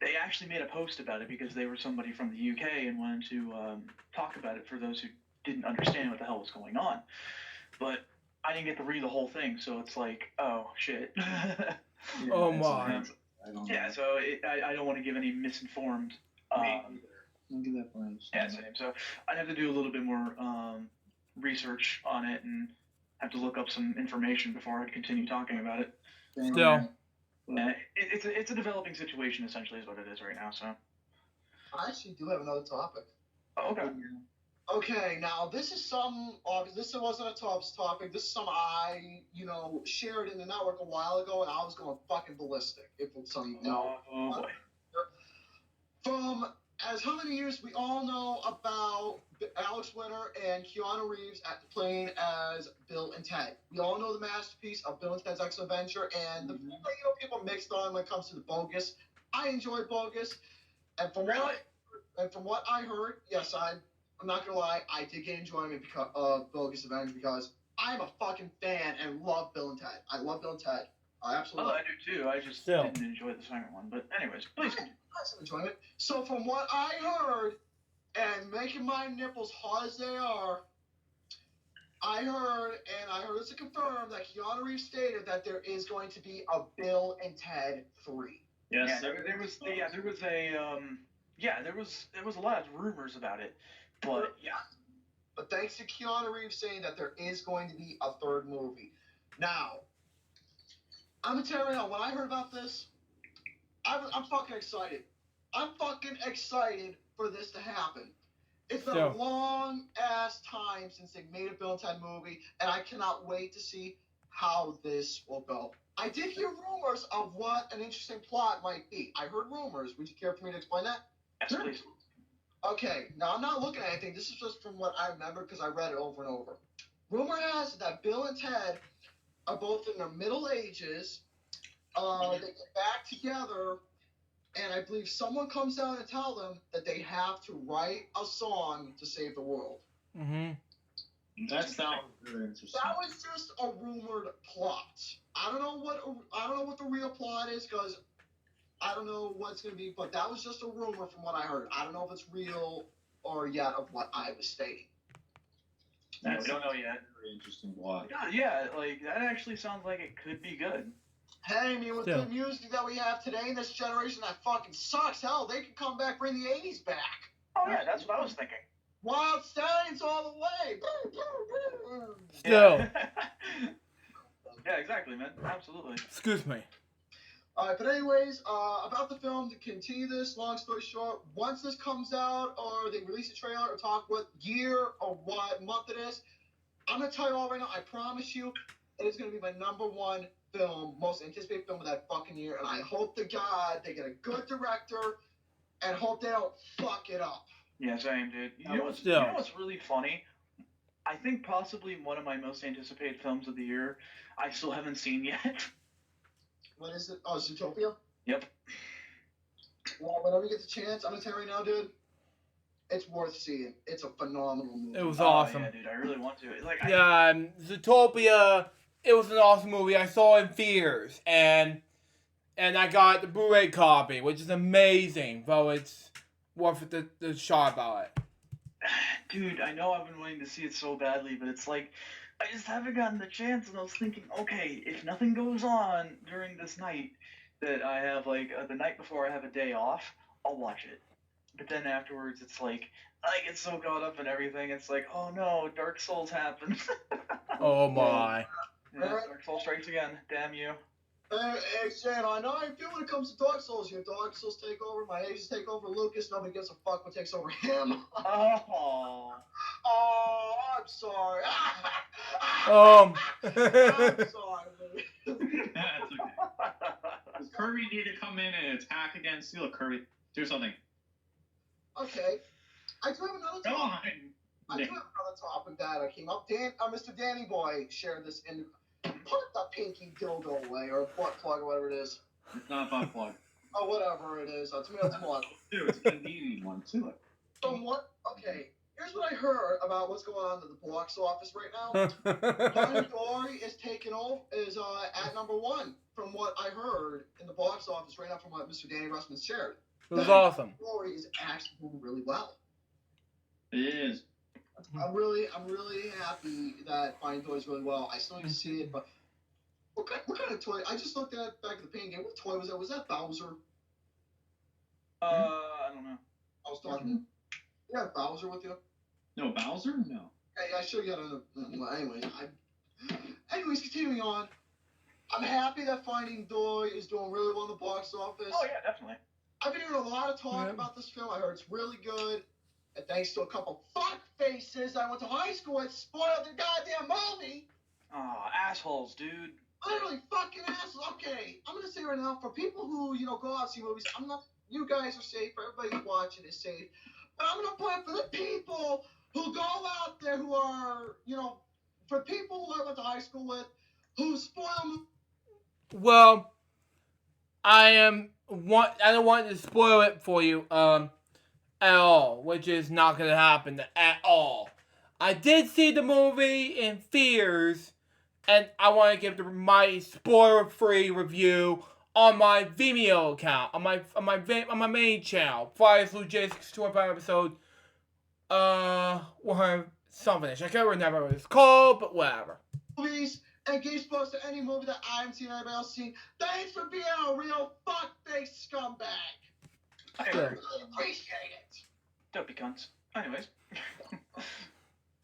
They actually made a post about it because they were somebody from the UK and wanted to talk about it for those who didn't understand what the hell was going on. But I didn't get to read the whole thing, so it's like, oh, shit. Oh, my. Yeah, so I don't want to give any misinformed... Look at that point. Yeah, same. So I'd have to do a little bit more research on it and have to look up some information before I continue talking about it. Still. Yeah, it's a developing situation, essentially, is what it is right now. So. I actually do have another topic. Oh, okay. Okay, now this is this wasn't a topic. This is some I, shared in the network a while ago, and I was going fucking ballistic. If some of you know. Oh boy. From as how many years we all know about Alex Winter and Keanu Reeves playing as Bill and Ted. We all know the masterpiece of Bill and Ted's Excellent Adventure, and the people mixed on when it comes to the Bogus. I enjoyed Bogus, and from what I heard, yes, I'm not gonna lie, I did get enjoyment because of Bogus Adventure because I'm a fucking fan and love Bill and Ted. I love Bill and Ted. I absolutely. Oh, I do too. I just didn't enjoy the second one, but anyways, please. Some enjoyment. So from what I heard, and making my nipples hot as they are, I heard it's confirmed that Keanu Reeves stated that there is going to be a Bill and Ted 3. Yes, yeah, there was a lot of rumors about it, but yeah. But thanks to Keanu Reeves saying that there is going to be a third movie. Now, I'm gonna tell you now, when I heard about this, I'm fucking excited. I'm fucking excited for this to happen. It's been a long-ass time since they made a Bill and Ted movie, and I cannot wait to see how this will go. I did hear rumors of what an interesting plot might be. I heard rumors. Would you care for me to explain that? Yes, please. Okay, now I'm not looking at anything. This is just from what I remember because I read it over and over. Rumor has it that Bill and Ted are both in their middle ages. They get back together and I believe someone comes down and tell them that they have to write a song to save the world. Mm-hmm. That sounds very interesting. That was just a rumored plot. I don't know what the real plot is, because I don't know what's going to be, but that was just a rumor from what I heard. I don't know if it's real or yet of what I was stating. Yeah, we don't know yet. Very interesting plot. Yeah, like that actually sounds like it could be good. Hey, I mean, with Yeah. the music that we have today in this generation, that fucking sucks. Hell, they can come back, bring the 80s back. Oh yeah, that's what I was thinking. Wild Stallions all the way. Still. Yeah. Yeah, exactly, man. Absolutely. Excuse me. All right, but anyways, about the film, to continue this, long story short, once this comes out or they release a trailer or talk what year or what month it is, I'm going to tell you all right now, I promise you, it is going to be my #1 film, most anticipated film of that fucking year, and I hope to God they get a good director and hope they don't fuck it up. Yeah, same, dude. You know what's really funny? I think possibly one of my most anticipated films of the year, I still haven't seen yet. What is it? Oh, Zootopia? Yep. Well, whenever you get the chance, I'm going to tell you right now, dude, it's worth seeing. It's a phenomenal movie. It was awesome. Yeah, dude, I really want to. Like, Zootopia, it was an awesome movie. I saw it in theaters, and I got the Blu-ray copy, which is amazing, though it's worth the shot about it. Dude, I know I've been wanting to see it so badly, but it's like, I just haven't gotten the chance, and I was thinking, okay, if nothing goes on during this night, that I have, like, the night before I have a day off, I'll watch it. But then afterwards, it's like, I get so caught up in everything, it's like, oh no, Dark Souls happened. Oh my. Yeah, Dark Souls strikes again, damn you. Hey, Shan, I know how you feel when it comes to Dark Souls. Your Dark Souls take over, my Ages take over, Lucas, nobody gives a fuck what takes over him. Oh. Oh, I'm sorry. Um. I'm sorry, baby. That's okay. Does Kirby need to come in and attack again? See, look, Kirby, do something. Okay. I do have another Come topic. on. I do have another topic that came up. Mr. Danny Boy shared this in. Put the pinky dildo away, or butt plug, or whatever it is. It's not a butt plug. Oh, whatever it is. It's me, it's one. Dude, it's a convenient one, too. From what? Okay. Here's what I heard about what's going on in the box office right now. Finding Dory is taking over, is at #1 from what I heard in the box office right now from what Mr. Danny Russman shared. It was awesome. Dory is actually doing really well. It is. I'm really happy that Finding Dory is really well. I still need to see it, but what kind of toy? I just looked at back at the paint game. What toy was that? Was that Bowser? I don't know. I was talking. You had Bowser with you? No, Bowser? No. Hey, I sure you had another. Anyways, continuing on. I'm happy that Finding Dory is doing really well in the box office. Oh, yeah, definitely. I've been hearing a lot of talk about this film. I heard it's really good. And thanks to a couple fuck faces I went to high school with, spoiled the goddamn movie. Aw, assholes, dude. Literally fucking assholes. Okay, I'm gonna say right now, for people who, go out and see movies, I'm not, you guys are safe, everybody who's watching is safe. But I'm gonna point for the people who go out there who are, for people who I went to high school with, who spoil. Well, I don't want to spoil it for you, at all, which is not going to happen at all. I did see the movie in theaters, and I want to give my spoiler-free review on my Vimeo account, on my main channel, Flyers Blue J625 episode, 100 something. I can't remember what it's called, but whatever. Movies and gave spoilers to any movie that I haven't seen, anybody else seen. Thanks for being a real fuckface scumbag. I really appreciate it. Don't be cunts. Anyways.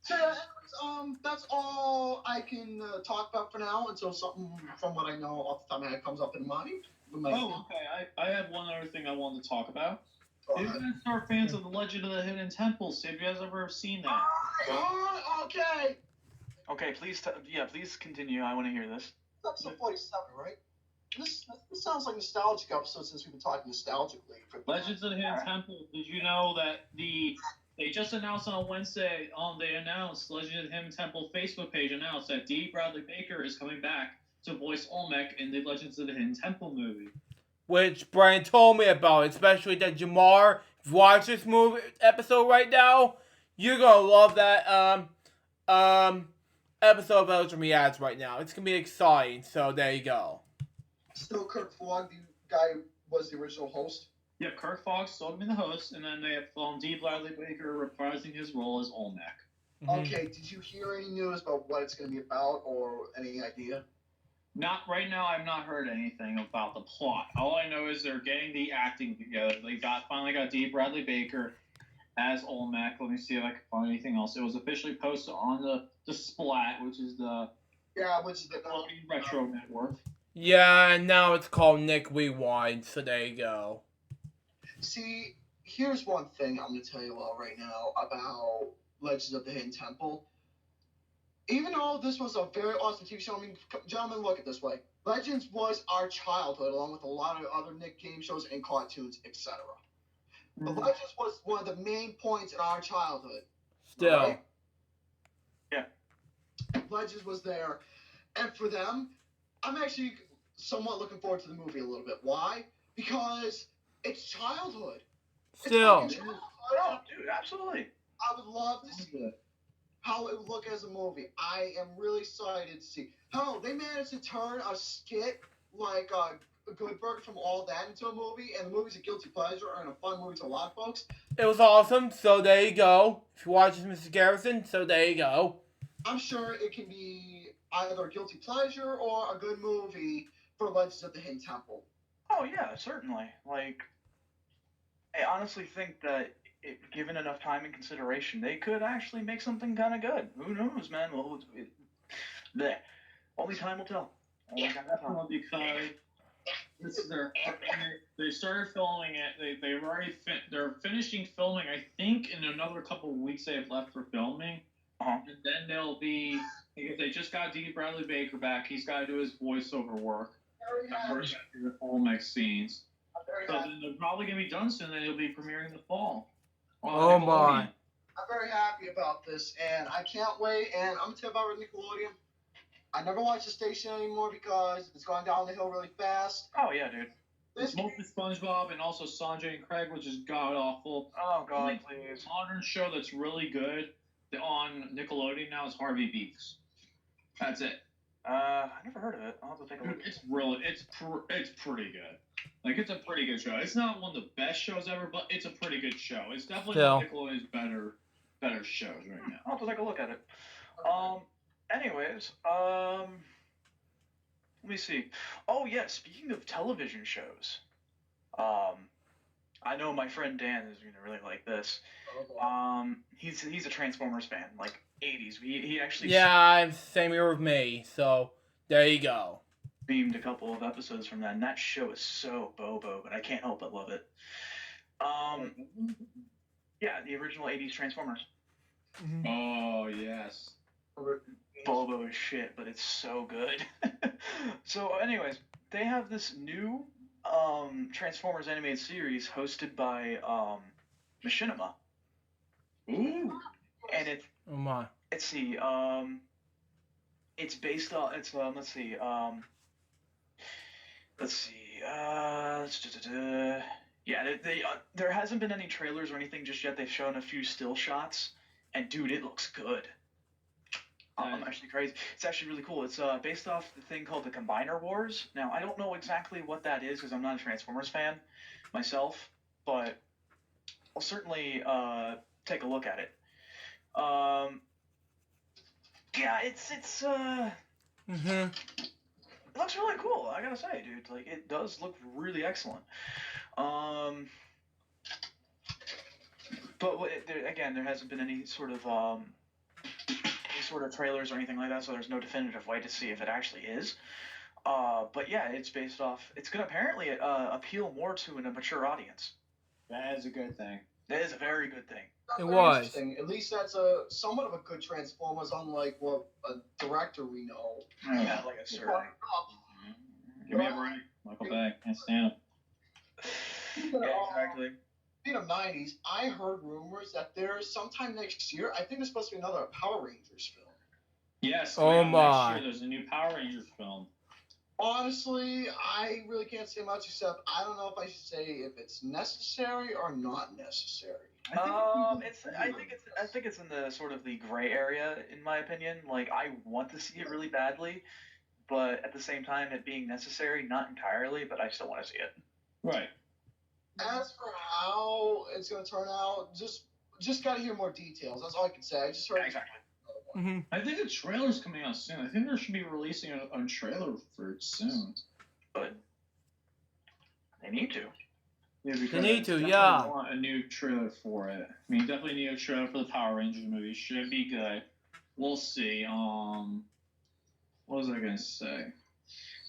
So, anyways, that's all I can talk about for now until something from what I know off the top of my head comes up in mind. Oh, okay. I have one other thing I wanted to talk about. If you guys are fans of The Legend of the Hidden Temples, have you guys ever seen that? Okay. Okay, please continue. I want to hear this. Episode 47, right? This sounds like a nostalgic episode since we've been talking nostalgically. Legends of the Hidden Temple. Did you know that they just announced on Wednesday? They announced Legend of the Hidden Temple Facebook page announced that D. Bradley Baker is coming back to voice Olmec in the Legends of the Hidden Temple movie. which Brian told me about, especially that Jamar, if you watch this movie episode right now, you're gonna love that episode of Eligible Ads right now. It's gonna be exciting, so there you go. Still Kirk Fogg, the guy who was the original host. Yeah, Kirk Fox still gonna be the host, and then they have D. Bradley Baker reprising his role as Olmec. Okay, did you hear any news about what it's going to be about or any idea? Not right now. I've not heard anything about the plot. All I know is they're getting the acting together. They finally got D. Bradley Baker as Olmec. Let me see if I can find anything else. It was officially posted on the Splat, which is the Nickelodeon Retro Network. Yeah, and now it's called Nick Rewind, so there you go. See, here's one thing I'm going to tell you all right now about Legends of the Hidden Temple. Even though this was a very awesome TV show, I mean, gentlemen, look at it this way. Legends was our childhood, along with a lot of other Nick game shows and cartoons, etc. But Legends was one of the main points in our childhood. Still. Right? Yeah. Legends was there. And for them, I'm actually somewhat looking forward to the movie a little bit. Why? Because it's childhood. Still. It's childhood. Oh, dude, absolutely. I would love to see how it would look as a movie. I am really excited to see. Hell, they managed to turn a skit like Good Burger from All That into a movie, and the movie's a guilty pleasure and a fun movie to a lot of folks. It was awesome, so there you go. If you watch this, Mr. Garrison, so there you go. I'm sure it can be either a guilty pleasure or a good movie for Legends of the Hidden Temple. Oh, yeah, certainly. Like, I honestly think that given enough time and consideration, they could actually make something kind of good. Who knows, man? Well, only time will tell. Only time will tell. Because this is they started filming it. They've already they're finishing filming. I think in another couple of weeks they have left for filming. And then they'll be, because they just got D. Bradley Baker back. He's got to do his voiceover work. First, the Olmec scenes. So then they're probably going to be done soon, and they'll be premiering in the fall. Oh my. I'm very happy about this, and I can't wait. And I'm going to tell you about Nickelodeon. I never watch the station anymore because it's going down the hill really fast. Oh, yeah, dude. It's mostly SpongeBob and also Sanjay and Craig, which is god-awful. Oh, God, The only please. modern show that's really good on Nickelodeon now is Harvey Beaks. That's it. I never heard of it. I'll have to take a look. It's pretty good. Like, it's a pretty good show. It's not one of the best shows ever, but it's a pretty good show. It's definitely one of Nickelodeon's better shows right now. I'll have to take a look at it. Anyways, let me see. Oh, yeah, speaking of television shows, I know my friend Dan is going to really like this. He's a Transformers fan, like 80s. He actually Yeah, same here with me, so there you go. Beamed a couple of episodes from that, and that show is so bobo, but I can't help but love it. Yeah, the original 80s Transformers. Oh, yes. Bobo as shit, but it's so good. So anyways, they have this new Transformers animated series hosted by Machinima. Ooh. And it's Oh my. let's see, it's based on yeah, there hasn't been any trailers or anything just yet. They've shown a few still shots, and dude, it looks good. I'm actually crazy. It's actually really cool. It's based off the thing called the Combiner Wars. Now, I don't know exactly what that is because I'm not a Transformers fan myself, but I'll certainly take a look at it. Yeah, it's it looks really cool. I gotta say, dude, like it does look really excellent. But again, there hasn't been any sort of trailers or anything like that, so there's no definitive way to see if it actually is. But yeah, it's based off. It's gonna apparently appeal more to a mature audience. That is a good thing. That is a very good thing. It was. At least that's somewhat of a good Transformers, unlike what a director we know. Yeah, like a certain. Give me a break. Michael Bay. Can't stand him. Yeah, exactly. Speaking of 90s, I heard rumors that there's sometime next year, I think there's supposed to be another Power Rangers film. Yes. Oh my. Next year, there's a new Power Rangers film. Honestly, I really can't say much except I don't know if I should say if it's necessary or not necessary. I think it's in the sort of the gray area in my opinion. Like I want to see it really badly, but at the same time, it being necessary, not entirely, but I still want to see it. Right. As for how it's going to turn out, just got to hear more details. That's all I can say. I just heard. Exactly. Mm-hmm. I think a trailer's coming out soon. I think they should be releasing a trailer for it soon. But they need to. Yeah, because They need to, I definitely yeah. want a new trailer for it. I mean, definitely need a trailer for the Power Rangers movie. Should be good. We'll see. What was I gonna say?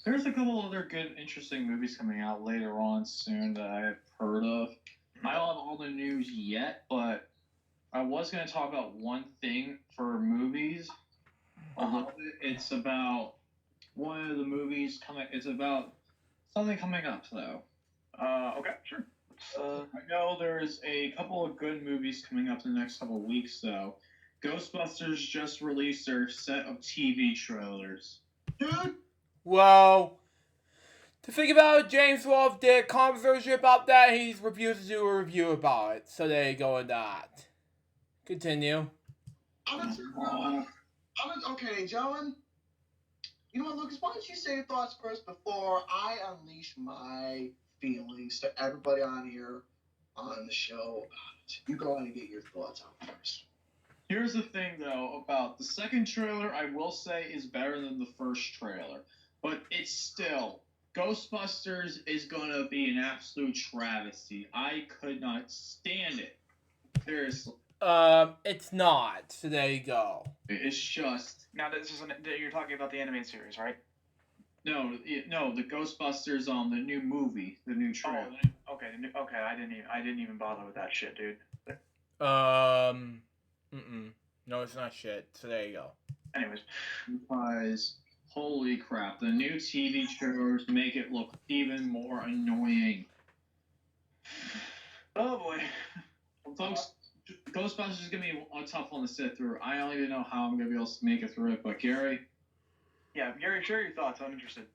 There's a couple other good, interesting movies coming out later on soon that I've heard of. I don't have all the news yet, but I was gonna talk about one thing for movies. A little bit. It's about one of the movies coming. It's about something coming up though. Okay, sure. I know there's a couple of good movies coming up in the next couple of weeks, though. Ghostbusters just released their set of TV trailers. Dude, Well, to think about it, James Wolfe did conversation about that. He's refused to do a review about it. So there you go with that. Continue. Okay, gentlemen. You know what, Lucas? Why don't you say your thoughts first before I unleash my feelings to everybody on here on the show about it? You go ahead and get your thoughts out first. Here's the thing, though, about the second trailer, I will say is better than the first trailer. But it's still, Ghostbusters is going to be an absolute travesty. I could not stand it. Seriously. It's not. So there you go. It's just... Now, you're talking about the animated series, right? No, the Ghostbusters the new movie, the new trailer. Oh, okay, I didn't even bother with that shit, dude. No, it's not shit. So there you go. Anyways. Because, holy crap, the new TV trailers make it look even more annoying. Oh boy. Folks, Ghostbusters is going to be a tough one to sit through. I don't even know how I'm going to be able to make it through it, but Gary? Yeah, Gary, share your thoughts. I'm interested.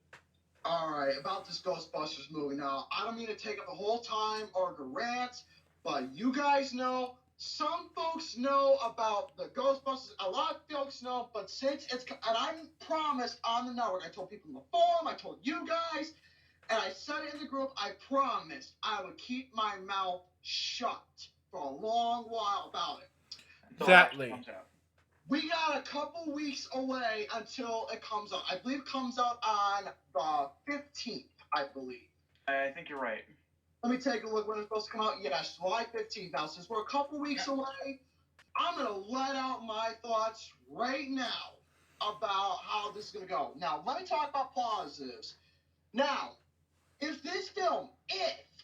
Alright, about this Ghostbusters movie. Now, I don't mean to take up the whole time or to rant, but you guys know, some folks know about the Ghostbusters, a lot of folks know, but since it's, and I promised on the network, I told people in the forum, I told you guys, and I said it in the group, I promised I would keep my mouth shut for a long while about it. Exactly. We got a couple weeks away until it comes out. I believe it comes out on the 15th, I believe. I think you're right. Let me take a look when it's supposed to come out. Yes, July 15th. Now, since we're a couple weeks away, I'm going to let out my thoughts right now about how this is going to go. Now, let me talk about positives. Now, if this film,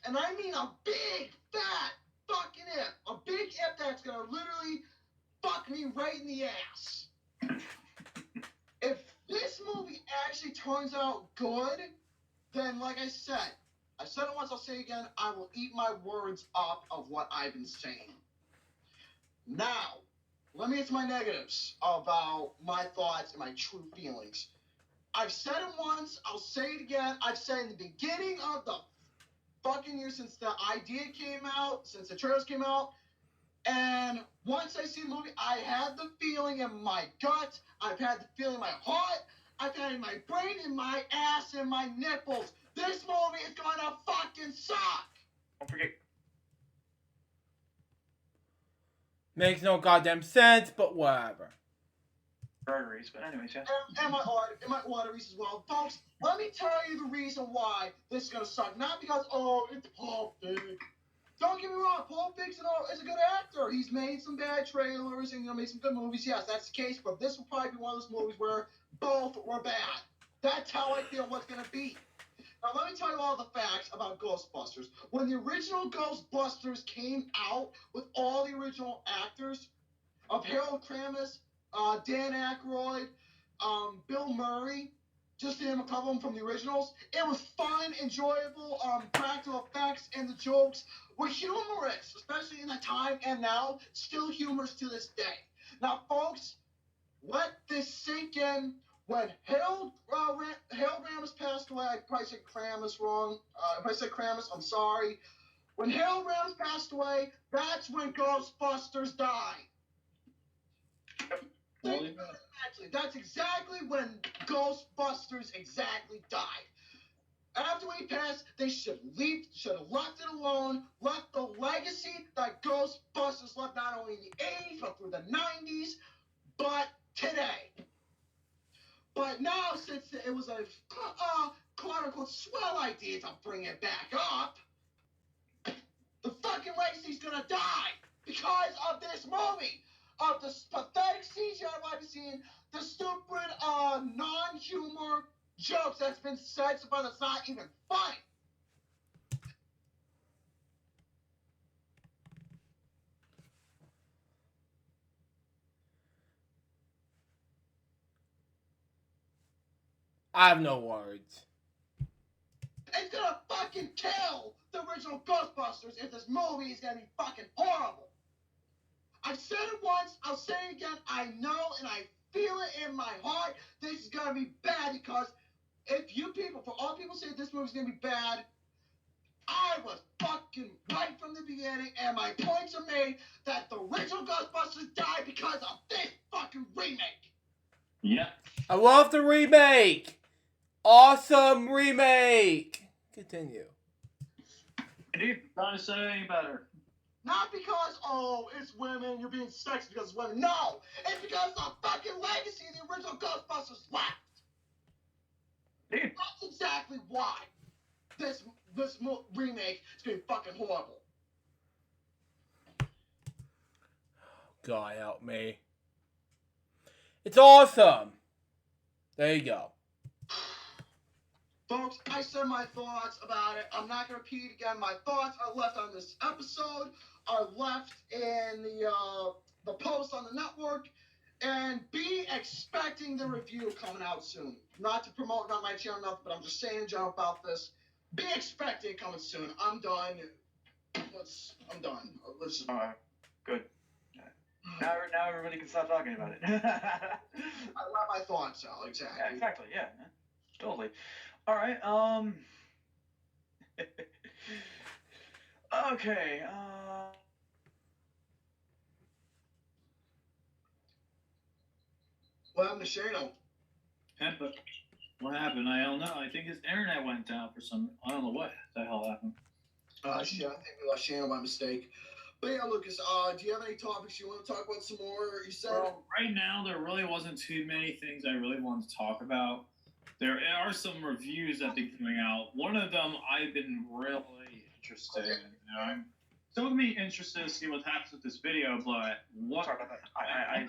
and I mean a big, fat, fucking a big if that's going to literally fuck me right in the ass. If this movie actually turns out good, then like I said it once, I'll say it again, I will eat my words up of what I've been saying. Now, let me get to my negatives about my thoughts and my true feelings. I've said it once, I'll say it again, I've said in the beginning of the fucking year since the idea came out, since the trailers came out, and once I see the movie, I had the feeling in my gut, I've had the feeling in my heart, I've had it in my brain, in my ass, and my nipples. This movie is gonna fucking suck! Don't forget. Makes no goddamn sense, but whatever. Arteries, but anyways, yeah. And my arteries as well. Folks, let me tell you the reason why this is gonna suck. Not because, it's Paul Feig. Don't get me wrong, Paul Feig is a good actor. He's made some bad trailers and made some good movies. Yes, that's the case, but this will probably be one of those movies where both were bad. That's how I feel what's gonna be. Now let me tell you all the facts about Ghostbusters. When the original Ghostbusters came out with all the original actors of Harold Ramis, Dan Aykroyd, Bill Murray, just to name a couple of them from the originals, it was fun, enjoyable, practical effects, and the jokes were humorous, especially in that time, and now still humorous to this day. Now, folks, let this sink in when Harold Ramis passed away, I probably said Kramis wrong. If I said Kramis, I'm sorry. When Harold Ramis passed away, that's when Ghostbusters died. Actually, that's exactly when Ghostbusters exactly died. After he passed, they should have left it alone, left the legacy that Ghostbusters left not only in the 80s, but through the 90s, but today. But now, since it was a quote-unquote swell idea to bring it back up, the fucking legacy's gonna die because of this movie, of the pathetic CGI I've seen, the stupid non-humor jokes that's been said so far that's not even funny. I have no words. It's gonna fucking kill the original Ghostbusters if this movie is gonna be fucking horrible. I've said it once, I'll say it again, I know and I feel it in my heart, this is gonna be bad because if you people, for all people say this movie's gonna be bad, I was fucking right from the beginning, and my points are made that the original Ghostbusters died because of this fucking remake. Yeah. I love the remake. Awesome remake. Continue. Dude, trying to say any better. Not because, oh, it's women, you're being sexist because it's women. No! It's because the fucking legacy of the original Ghostbusters left. Dude. That's exactly why this remake is going to be fucking horrible. God help me. It's awesome. There you go. Folks, I said my thoughts about it. I'm not going to repeat again. My thoughts are left on this episode, are left in the post on the network, and be expecting the review coming out soon. Not to promote, not my channel, nothing, but I'm just saying in general about this. Be expecting it coming soon. I'm done. I'm done. Let's just... All right, good. Now everybody can stop talking about it. I let my thoughts out, exactly. Yeah, exactly. Yeah, totally. All right. Okay. What happened to Shano? But what happened? I don't know. I think his internet went down for some. I don't know what the hell happened. Shit, I think we lost Shano by mistake. But yeah, Lucas, do you have any topics you want to talk about some more? You said. Well, right now there really wasn't too many things I really wanted to talk about. There are some reviews that have been coming out. One of them I've been really interested in. You know, I'm still gonna be interested to see what happens with this video, but what? Sorry about that.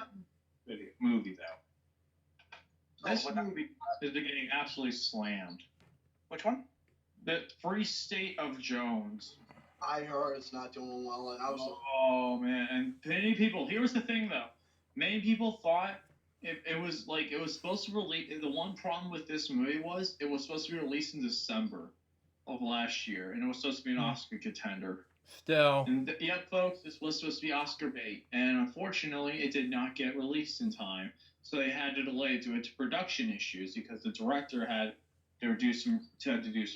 Movie though. This movie is getting absolutely slammed. Which one? The Free State of Jones. I heard it's not doing well, and I was. Oh man, and many people. Here's the thing though. Many people thought it was supposed to release. The one problem with this movie was it was supposed to be released in December of last year, and it was supposed to be an Oscar contender. Still. And yep, folks, this was supposed to be Oscar bait, and unfortunately, it did not get released in time. So they had to delay it due to production issues because the director had to do some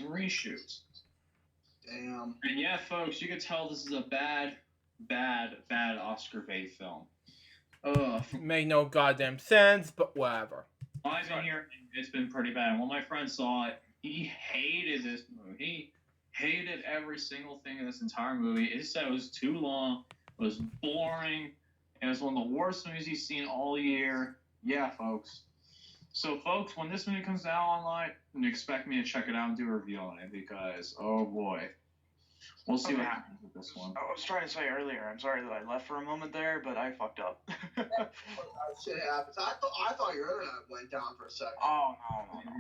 reshoots. Damn. And yeah, folks, you could tell this is a bad Oscar bait film. Make no goddamn sense, but whatever. I've been hearing it's been pretty bad. When my friend saw it, he hated this movie. He hated every single thing in this entire movie. He said it was too long, it was boring, it was one of the worst movies he's seen all year. Yeah, folks. So, folks, when this movie comes out online, expect me to check it out and do a review on it because, oh boy, we'll see what happens with this one. I was trying to say earlier, I'm sorry that I left for a moment there, but I fucked up. Shit happens. I thought your internet went down for a second. Oh, no.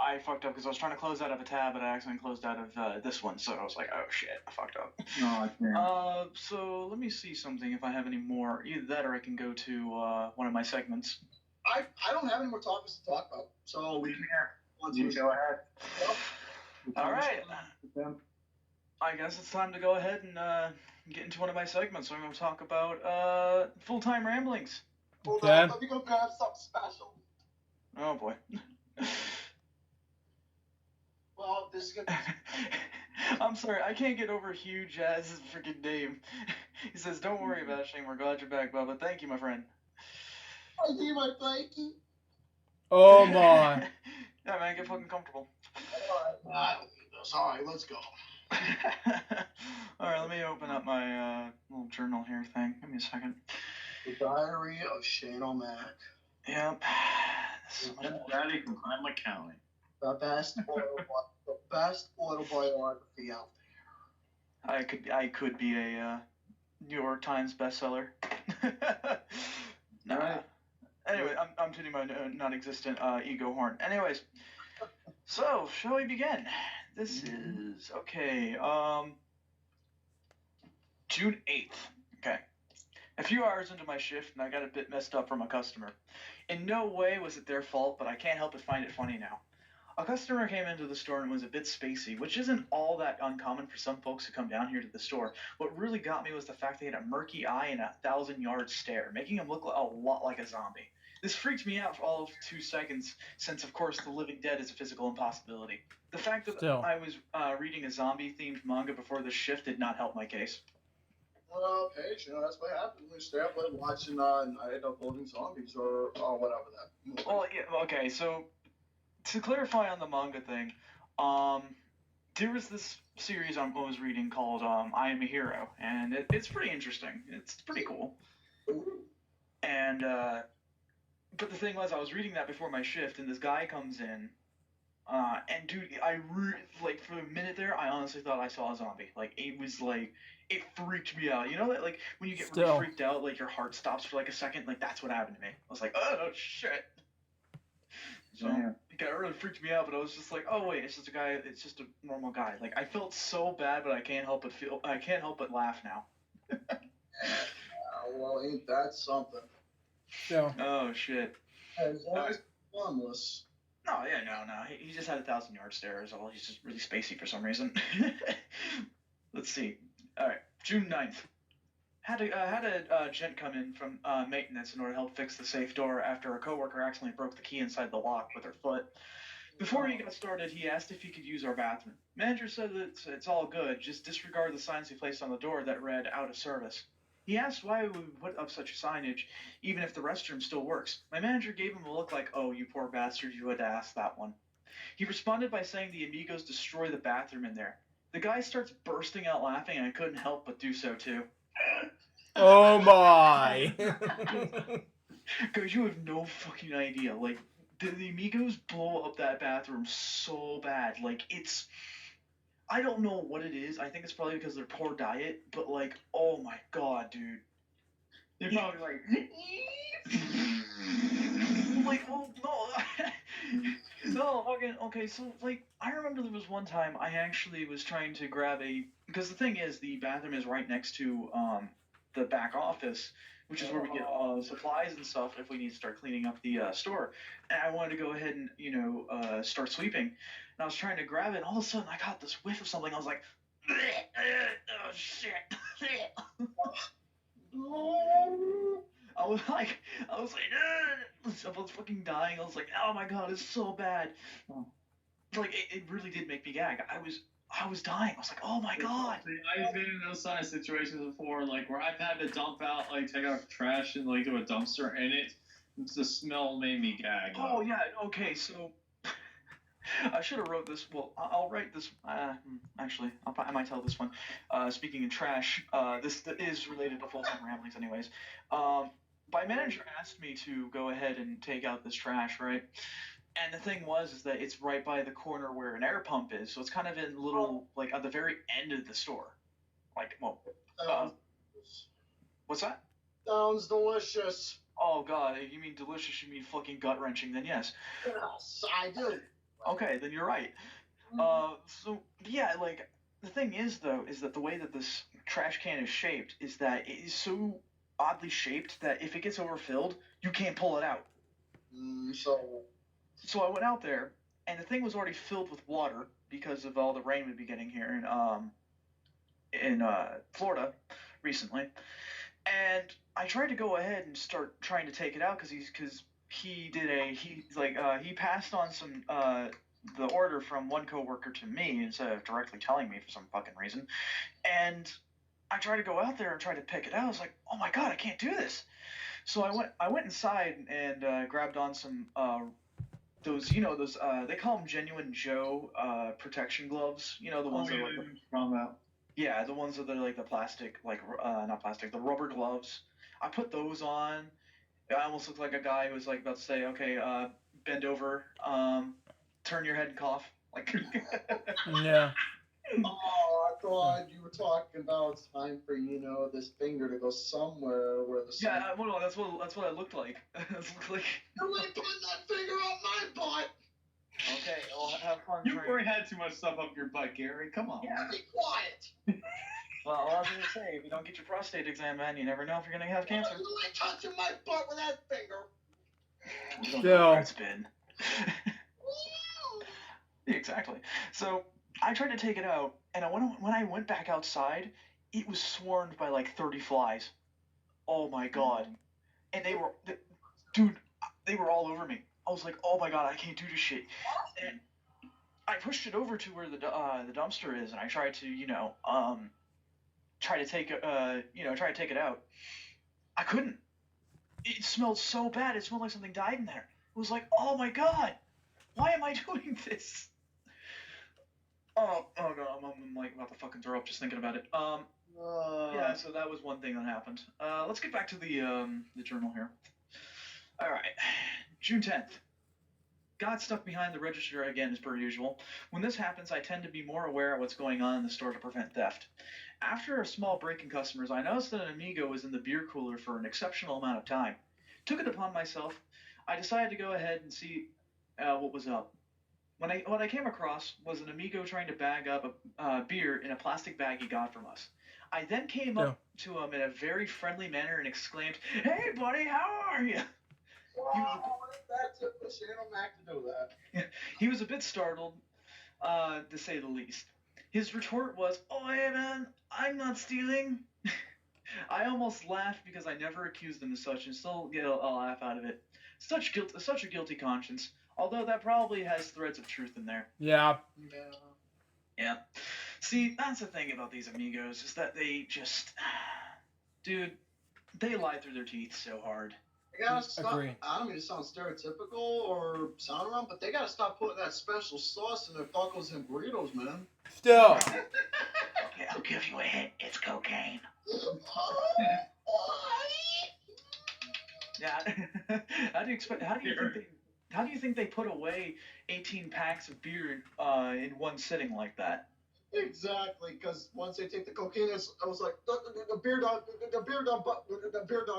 I fucked up because I was trying to close out of a tab, but I accidentally closed out of this one, so I was like, oh shit, I fucked up. No, I can't. So let me see something if I have any more. Either that or I can go to one of my segments. I don't have any more topics to talk about, so we can You go ahead. Yep. All right. I guess it's time to go ahead and get into one of my segments. So I'm going to talk about full-time ramblings. Hold Okay. on, let me go grab something special. Oh boy. Well, this is gonna. I'm sorry, I can't get over Hugh Jazz's freaking name. He says, "Don't worry about it, Shane. We're glad you're back, Bubba. Thank you, my friend." I need my blankie. Oh my. Yeah, man, get fucking comfortable. Alright, sorry, let's go. Alright, let me open up my little journal here thing. Give me a second. The Diary of Shane O'Mac. Yep. This is so much bullshit. Daddy from Climate County. The best autobiography out I could be a New York Times bestseller. Nah. Right. Anyway, I'm tuning my non-existent ego horn. Anyways, so shall we begin? This is okay. June 8th. Okay. A few hours into my shift, and I got a bit messed up from a customer. In no way was it their fault, but I can't help but find it funny now. A customer came into the store and was a bit spacey, which isn't all that uncommon for some folks who come down here to the store. What really got me was the fact they had a murky eye and a 1,000-yard stare, making him look a lot like a zombie. This freaked me out for all of 2 seconds, since of course the living dead is a physical impossibility. The fact that Still. I was reading a zombie-themed manga before the shift did not help my case. Well, Paige, that's what happens when you stay up late watching Night of Living Zombies or whatever that movie. Well, yeah, okay, so to clarify on the manga thing, there was this series I was reading called I Am a Hero, and it's pretty interesting. It's pretty cool. And but the thing was, I was reading that before my shift, and this guy comes in, and dude, like for a minute there, I honestly thought I saw a zombie. Like it was like it freaked me out. You know that like when you get really freaked out, like your heart stops for like a second. Like that's what happened to me. I was like, oh shit. So it got really freaked me out, but I was just like, oh wait, it's just a guy. It's just a normal guy. Like I felt so bad, but I can't help but laugh now. Well, ain't that something? So. Oh shit. As long as it's harmless. No, yeah, no. He just had a 1,000-yard stare is all. He's just really spacey for some reason. Let's see. All right, June 9th. Had a gent come in from maintenance in order to help fix the safe door after a coworker accidentally broke the key inside the lock with her foot. Before he got started, he asked if he could use our bathroom. Manager said that it's all good, just disregard the signs he placed on the door that read out of service. He asked why we would put up such a signage, even if the restroom still works. My manager gave him a look like, oh, you poor bastard, you had to ask that one. He responded by saying the amigos destroy the bathroom in there. The guy starts bursting out laughing, and I couldn't help but do so too. Oh my. Guys, you have no fucking idea. Like, the amigos blow up that bathroom so bad. Like, it's... I don't know what it is. I think it's probably because of their poor diet, but like, oh my god, dude. They're probably like, like, oh no, no, okay. So like, I remember there was one time I actually was trying to grab because the thing is, the bathroom is right next to the back office, which is where we get supplies and stuff if we need to start cleaning up the store. And I wanted to go ahead and start sweeping. And I was trying to grab it, and all of a sudden I got this whiff of something. I was like, oh shit. I was like, I was fucking dying. I was like, oh my god, it's so bad. Like, it really did make me gag. I was dying. I was like, oh my god. I've been in those kind of situations before, like where I've had to dump out, like take out trash and like do a dumpster, and the smell made me gag. Oh yeah, okay, so I should have wrote this. Well, I'll write this. Actually, I might tell this one. Speaking of trash, this is related to full-time ramblings, anyways. My manager asked me to go ahead and take out this trash, right? And the thing is that it's right by the corner where an air pump is, so it's kind of in little, like at the very end of the store. Like, well, what's that? Sounds delicious. Oh god, if you mean delicious, you mean fucking gut-wrenching, then yes. Yes, I do. Okay, then you're right. So yeah, like the thing is though, is that the way that this trash can is shaped is that it is so oddly shaped that if it gets overfilled, you can't pull it out. So I went out there, and the thing was already filled with water because of all the rain we'd be getting here in Florida recently, and I tried to go ahead and start trying to take it out because he passed on some the order from one coworker to me instead of directly telling me for some fucking reason. And I tried to go out there and try to pick it out. I was like, oh my god, I can't do this. So I went inside and grabbed on some those they call them Genuine Joe protection gloves. You know, the ones that are like yeah, the ones that are like the plastic, like not plastic, the rubber gloves. I put those on. I almost looked like a guy who was like about to say, okay, bend over, turn your head and cough. Like Yeah. Oh, I thought you were talking about it's time for this finger to go somewhere where the sun. yeah, well, that's what I looked like. It looked like. You ain't putting that finger up my butt. Okay, well, have fun. You've already had too much stuff up your butt, Gary. Come on. Yeah. Be quiet. Well, I was gonna say, if you don't get your prostate exam, man, you never know if you're gonna have cancer. You ain't touching my butt with that finger. You don't know where it's been. Exactly. So I tried to take it out, and when I went back outside, it was swarmed by like 30 flies. Oh my god! And they were all over me. I was like, oh my god, I can't do this shit. And I pushed it over to where the dumpster is, and I tried to try to take it out. I couldn't. It smelled so bad. It smelled like something died in there. It was like, oh my god, why am I doing this? Oh god, I'm like about to fucking throw up just thinking about it. Yeah, so that was one thing that happened. Let's get back to the journal here. All right, June 10th. Got stuck behind the register again as per usual. When this happens, I tend to be more aware of what's going on in the store to prevent theft. After a small break in customers, I noticed that an Amigo was in the beer cooler for an exceptional amount of time. Took it upon myself. I decided to go ahead and see what was up. What I came across was an Amigo trying to bag up a beer in a plastic bag he got from us. I then came up to him in a very friendly manner and exclaimed, "Hey, buddy, how are you?" Wow, that's it for Shannon Mac to do that. He was a bit startled, to say the least. His retort was, "Oh, hey, man, I'm not stealing." I almost laughed because I never accused him of such and still get a laugh out of it. Such a guilty conscience, although that probably has threads of truth in there. Yeah. Yeah. See, that's the thing about these Amigos, is that they just... Dude, they lie through their teeth so hard. They gotta stop. Agree. I don't mean to sound stereotypical or sound wrong, but they gotta stop putting that special sauce in their tacos and burritos, man. Still. Okay, I'll give you a hint. It's cocaine. Yeah. How do you think they put away 18 packs of beer in one sitting like that? Exactly, because once they take the cocaine, I was like, the beer dog,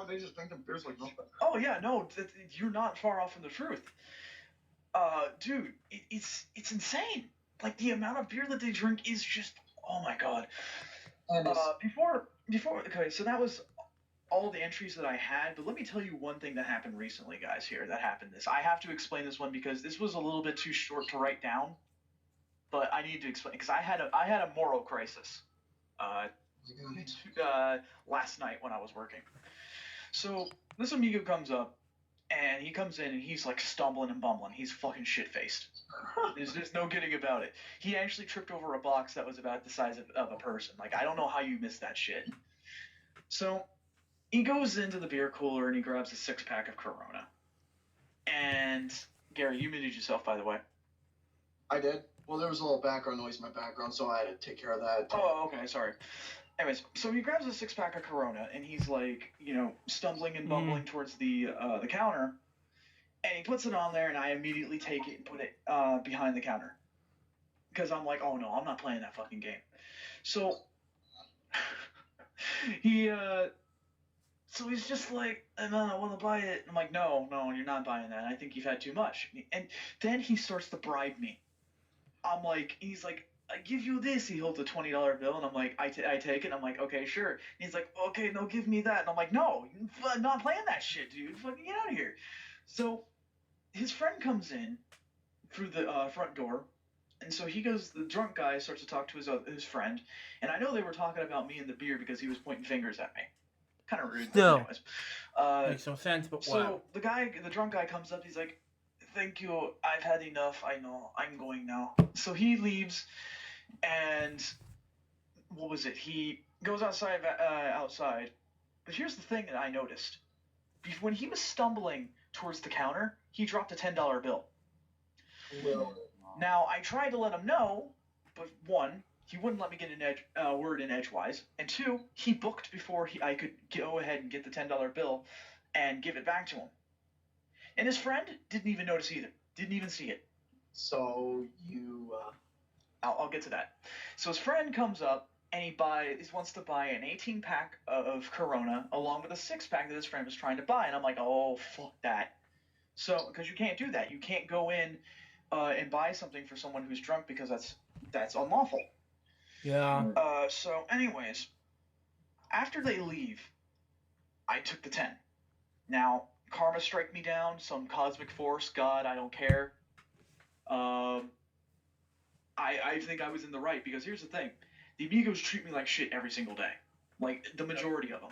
they just think the beer's like nothing. Oh yeah, no, you're not far off from the truth. Dude, it's insane. Like the amount of beer that they drink is just, oh my god. Okay, so that was all the entries that I had, but let me tell you one thing that happened recently, guys. I have to explain this one because this was a little bit too short to write down. But I need to explain because I had a moral crisis last night when I was working. So this Amigo comes up, and he comes in and he's like stumbling and bumbling. He's fucking shit-faced. There's no getting about it. He actually tripped over a box that was about the size of a person. Like, I don't know how you missed that shit. So he goes into the beer cooler and he grabs a 6-pack of Corona. And Gary, you muted yourself, by the way. I did. Well, there was a little background noise in my background, so I had to take care of that. Oh, okay, sorry. Anyways, so he grabs a 6-pack of Corona, and he's like, stumbling and bumbling towards the counter, and he puts it on there, and I immediately take it and put it behind the counter. Because I'm like, oh no, I'm not playing that fucking game. So, so he's just like, hey man, I want to buy it. I'm like, no, you're not buying that. I think you've had too much. And then he starts to bribe me. I'm like, he's like, I give you this. He holds a $20 bill, and I'm like, I take it. I'm like, okay, sure. And he's like, okay, no, give me that. And I'm like, no, I'm not playing that shit, dude. Fucking get out of here. So his friend comes in through the front door, and so he goes. The drunk guy starts to talk to his friend, and I know they were talking about me and the beer because he was pointing fingers at me. Kind of rude. No. But anyways. Makes no sense, but So wow. the drunk guy comes up. He's like, "Thank you. I've had enough. I know. I'm going now." So he leaves, and what was it? He goes outside. Outside. But here's the thing that I noticed. When he was stumbling towards the counter, he dropped a $10 bill. Now I tried to let him know, but one, he wouldn't let me get a word in edgewise, and two, he booked before I could go ahead and get the $10 bill and give it back to him. And his friend didn't even notice either. Didn't even see it. So you. I'll get to that. So his friend comes up and he wants to buy an 18-pack of Corona along with a 6-pack that his friend was trying to buy, and I'm like, oh fuck that. So because you can't do that, you can't go in and buy something for someone who's drunk because that's unlawful. Yeah. So anyways, after they leave, I took the 10. Now, karma strike me down, some cosmic force, God, I don't care. I think I was in the right, because here's the thing. The amigos treat me like shit every single day. Like, the majority of them.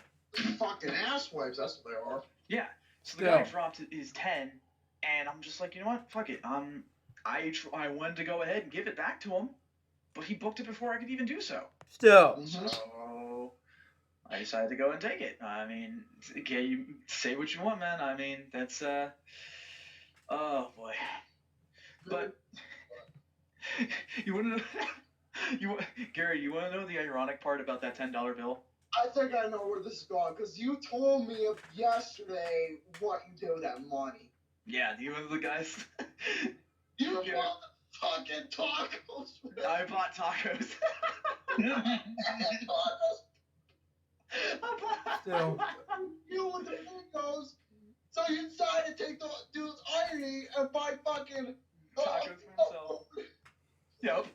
Fucking asswipes, that's what they are. Yeah. So the guy dropped his 10, and I'm just like, you know what? Fuck it. I wanted to go ahead and give it back to him, but he booked it before I could even do so. Still. So I decided to go and take it. I mean, okay, you say what you want, man. I mean, that's oh boy. But you want to know? Gary, you want to know the ironic part about that $10 bill? I think I know where this is going, because you told me yesterday what you did with that money. Yeah, you one of the guys. You bought fucking tacos. I bought tacos. Still. You with the amigos. So you decided to take the dude's irony and buy fucking tacos for himself. Yep.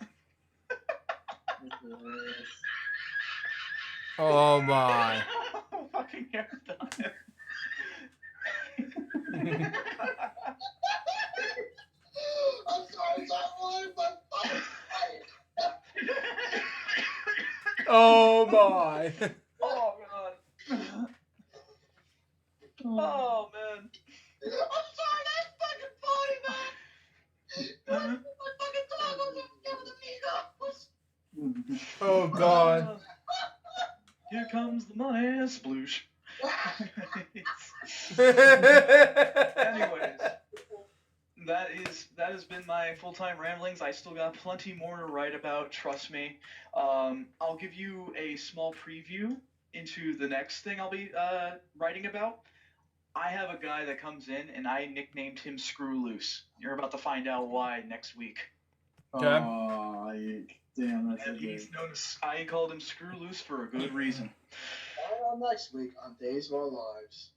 Oh my. Fucking hair done. I'm sorry, someone, but Oh my. Oh god. Oh man. I'm sorry, that's fucking funny, man. My fucking tacos and amigos. Oh god. Here comes the money, sploosh. Anyways, that has been my full-time ramblings. I still got plenty more to write about, trust me. I'll give you a small preview into the next thing I'll be writing about. I have a guy that comes in, and I nicknamed him Screw Loose. You're about to find out why next week. Okay. Oh, damn, that's And he's known as, I called him Screw Loose for a good reason. Find out next week on Days of Our Lives.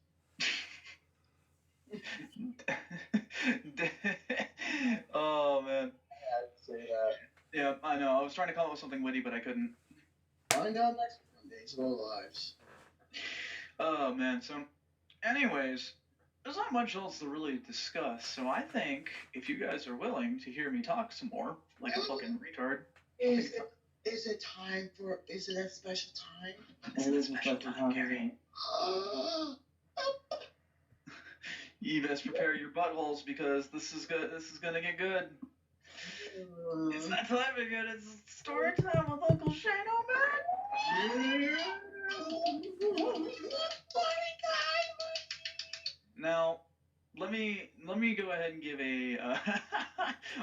Oh man. I had to say that. Yeah, I know. I was trying to come up with something witty, but I couldn't. Find out next week on Days of Our Lives. Oh man. So, anyways, there's not much else to really discuss. So I think if you guys are willing to hear me talk some more, like a fucking retard. Is it time for? Is it a special time? It is a special time, Gary. You best prepare your buttholes, because this is good. This is gonna get good. It's that time again. It's story time with Uncle Shane, man. Now, let me go ahead and give a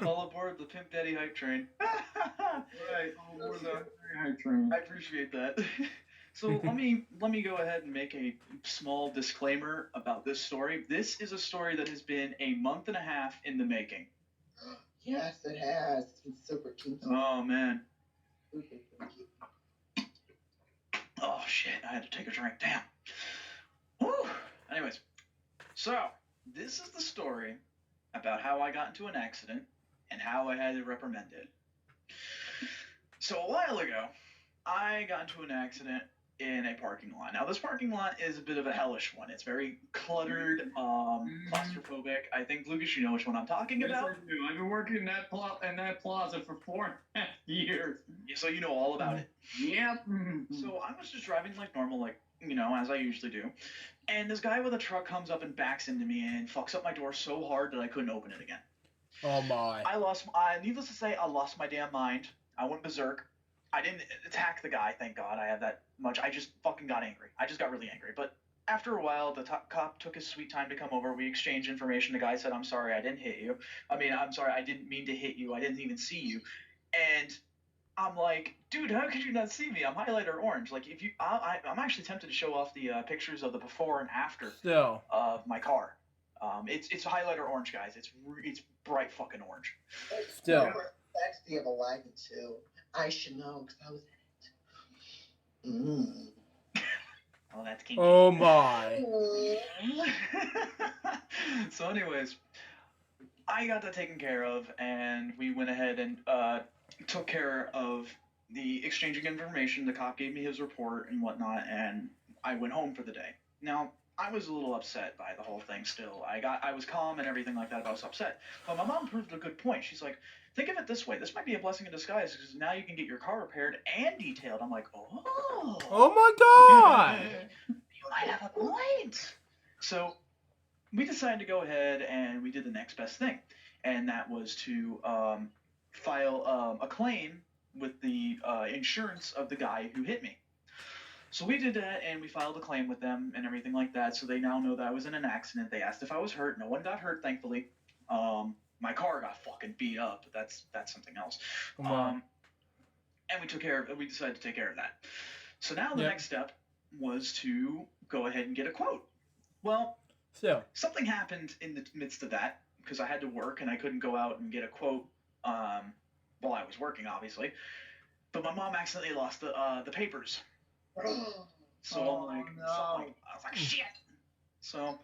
all aboard the Pimp Daddy hype train. Right, all aboard the hype train. I appreciate that. So let me go ahead and make a small disclaimer about this story. This is a story that has been a month and a half in the making. Yes, it has. It's been super kinky. Oh man. Oh shit, I had to take a drink. Damn. Whew. Anyways, so this is the story about how I got into an accident and how I had to reprimand it. So a while ago, I got into an accident in a parking lot. Now this parking lot is a bit of a hellish one. It's very cluttered, claustrophobic. I think, Lucas, you know which one I'm talking Yes, about. I do. I've been working in that plaza for 4.5 years. So you know all about it. Yep. So I was just driving like normal, like as I usually do. And this guy with a truck comes up and backs into me and fucks up my door so hard that I couldn't open it again. Oh my. Needless to say, I lost my damn mind. I went berserk. I didn't attack the guy, thank God. I have that much. I just fucking got angry. I just got really angry. But after a while, the cop took his sweet time to come over. We exchanged information. The guy said, I'm sorry, I didn't hit you. I'm sorry, I didn't mean to hit you. I didn't even see you. And I'm like, dude, how could you not see me? I'm highlighter orange. Like, if you, I'm actually tempted to show off the pictures of the before and after Still. of my car. It's highlighter orange, guys. It's bright fucking orange. Still. That's the other wagon too. I should know because I was in it. Oh, that's kinky. Oh my. So, anyways, I got that taken care of, and we went ahead and took care of the exchanging information. The cop gave me his report and whatnot, and I went home for the day. Now, I was a little upset by the whole thing still. I was calm and everything like that, but I was upset. But my mom proved a good point. She's like, think of it this way. This might be a blessing in disguise because now you can get your car repaired and detailed. I'm like, oh. Oh my god. You might have a point. So we decided to go ahead and we did the next best thing. And that was to file a claim with the insurance of the guy who hit me. So we did that, and we filed a claim with them and everything like that, so they now know that I was in an accident. They asked if I was hurt. No one got hurt, thankfully. My car got fucking beat up, but that's something else. And we decided to take care of that. So now the next step was to go ahead and get a quote. Well, something happened in the midst of that, because I had to work, and I couldn't go out and get a quote while I was working, obviously. But my mom accidentally lost the papers. So I was like, shit. So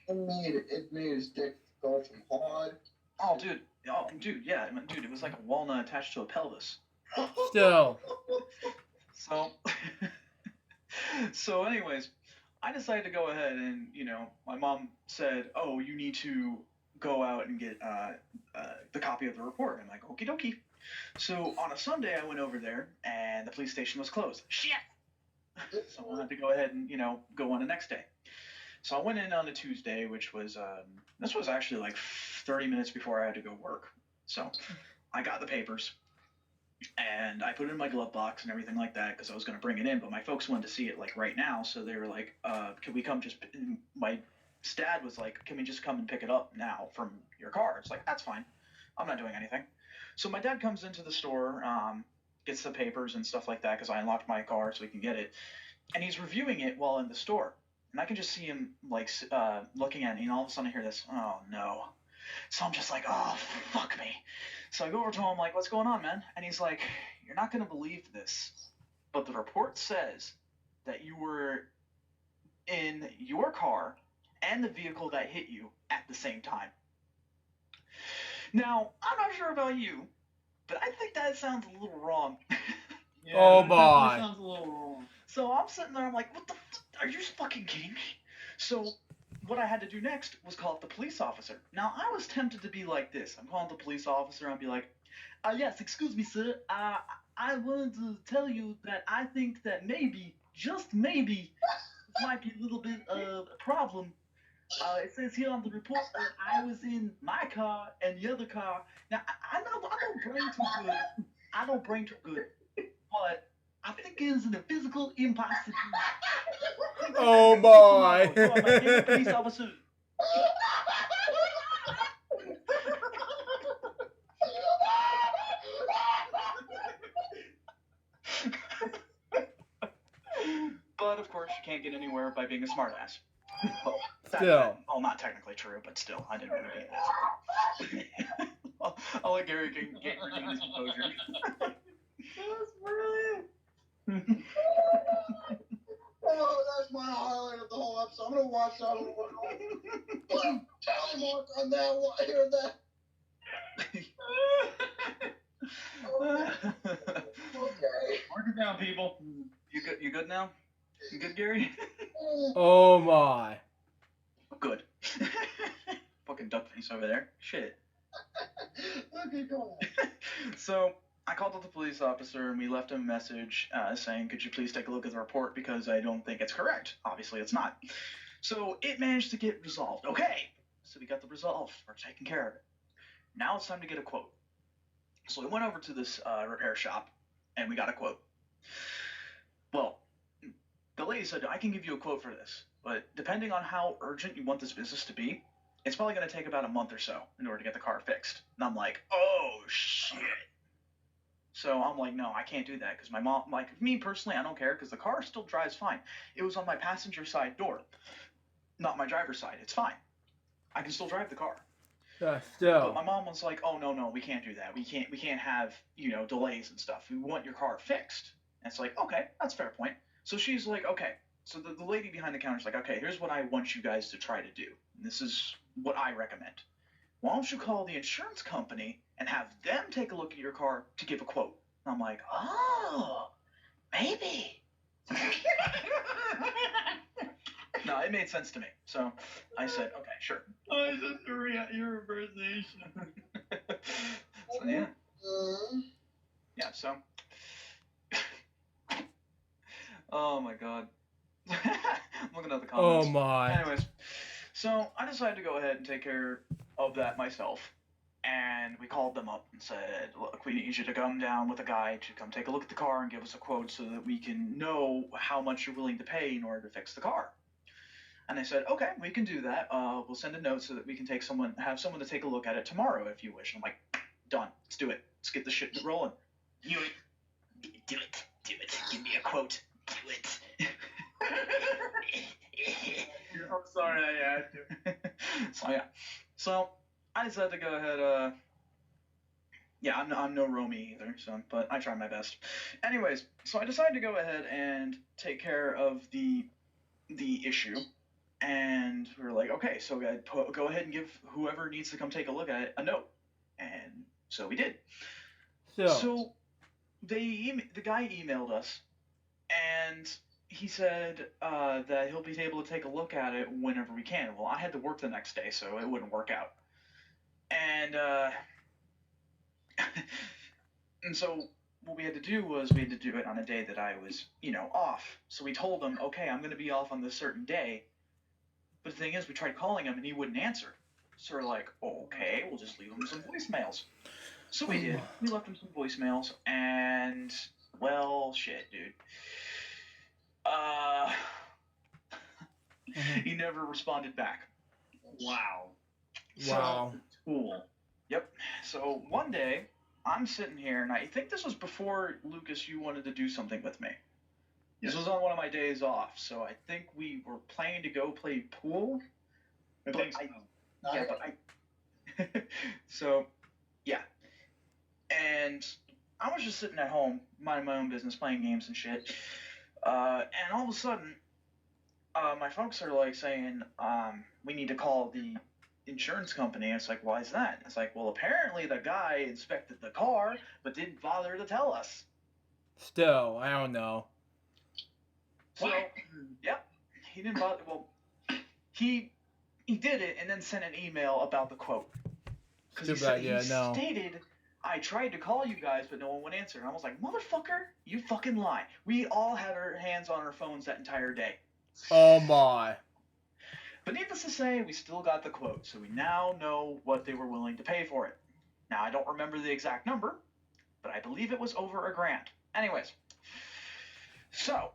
it made his dick go from hard. Dude, yeah, dude, it was like a walnut attached to a pelvis. Still. So anyways, I decided to go ahead and, my mom said, oh, you need to go out and get the copy of the report. I'm like, okie dokie. So on a Sunday, I went over there, and the police station was closed. Shit! So I had to go ahead and, go on the next day. So I went in on a Tuesday, which was, this was actually like 30 minutes before I had to go work. So I got the papers, and I put it in my glove box and everything like that, because I was going to bring it in, but my folks wanted to see it, like, right now, so they were like, can we come my dad was like, can we just come and pick it up now from your car? It's like, that's fine. I'm not doing anything. So my dad comes into the store, gets the papers and stuff like that, because I unlocked my car so he can get it, and he's reviewing it while in the store, and I can just see him like looking at me, and all of a sudden I hear this, oh no. So I'm just like, oh fuck me. So I go over to him like, what's going on, man? And he's like, you're not gonna believe this, but the report says that you were in your car and the vehicle that hit you at the same time. Now, I'm not sure about you, but I think that sounds a little wrong. Yeah, Oh that boy. definitely sounds a little wrong. So I'm sitting there, I'm like, what the are you fucking kidding me? So what I had to do next was call up the police officer. Now, I was tempted to be like this. I'm calling the police officer, I'll be like, yes, excuse me, sir. I wanted to tell you that I think that maybe, just maybe, this might be a little bit of a problem. It says here on the report that I was in my car and the other car. Now, I don't brain too good. I don't brain too good. But I think it is a physical impossibility. Oh my. So I'm like, hey, police officer. But of course, you can't get anywhere by being a smartass. Still. Well, not technically true, but still, I didn't want to be an asshole. I'll let Gary regain his composure. That's brilliant. Oh, that's my highlight of the whole episode. I'm gonna watch that one. Tally mark on that one. Hear that? Okay. Mark it down, people. You good now? You good, Gary? Oh my. Good. Fucking duck face over there. Shit. Okay, go on. So I called up the police officer and we left him a message saying, could you please take a look at the report because I don't think it's correct. Obviously, it's not. So it managed to get resolved. Okay, so we got the resolve. We're taking care of it. Now it's time to get a quote. So we went over to this repair shop and we got a quote. Well, the lady said, I can give you a quote for this, but depending on how urgent you want this business to be, it's probably going to take about a month or so in order to get the car fixed. And I'm like, oh, shit. So I'm like, no, I can't do that because my mom, like me personally, I don't care because the car still drives fine. It was on my passenger side door, not my driver's side. It's fine. I can still drive the car. But Still. my mom was like, oh, no, we can't do that. We can't have, delays and stuff. We want your car fixed. And it's like, okay, that's a fair point. So she's like, okay. So the lady behind the counter is like, okay, here's what I want you guys to try to do. And this is what I recommend. Why don't you call the insurance company and have them take a look at your car to give a quote? And I'm like, oh, maybe. No, it made sense to me. So I said, okay, sure. Oh, it's just your impersonation. So, yeah. Yeah, so. Oh my god. I'm looking at the comments. Oh my. Anyways, so I decided to go ahead and take care of that myself. And we called them up and said, look, we need you to come down with a guy to come take a look at the car and give us a quote so that we can know how much you're willing to pay in order to fix the car. And they said, okay, we can do that. We'll send a note so that we can have someone to take a look at it tomorrow if you wish. And I'm like, done. Let's do it. Let's get the shit rolling. Do it. Give me a quote. Do it. I'm sorry I had to. So I decided to go ahead. I'm no Romy either, but I try my best. Anyways, so I decided to go ahead and take care of the issue, and we were like, okay, so go ahead and give whoever needs to come take a look at it a note, and so we did. So the guy emailed us, and he said that he'll be able to take a look at it whenever we can. Well, I had to work the next day, so it wouldn't work out. And and so what we had to do was we had to do it on a day that I was, off. So we told him, okay, I'm going to be off on this certain day. But the thing is, we tried calling him and he wouldn't answer. So we're like, okay, we'll just leave him some voicemails. So we did. We left him some voicemails, and well, shit, dude. He never responded back. Wow. Wow. Cool. Yep. So one day, I'm sitting here, and I think this was before, Lucas, you wanted to do something with me. This was on one of my days off, so I think we were planning to go play pool. I think so. Yeah, but so, yeah. And I was just sitting at home, minding my own business, playing games and shit. And all of a sudden, my folks are like saying, we need to call the insurance company. And it's like, why is that? It's like, well, apparently the guy inspected the car, but didn't bother to tell us. Still, I don't know. So, yep, he didn't bother. Well, he did it and then sent an email about the quote. Because he stated, I tried to call you guys, but no one would answer. And I was like, motherfucker, you fucking lie. We all had our hands on our phones that entire day. Oh my. But needless to say, we still got the quote, so we now know what they were willing to pay for it. Now, I don't remember the exact number, but I believe it was over $1,000. Anyways, so,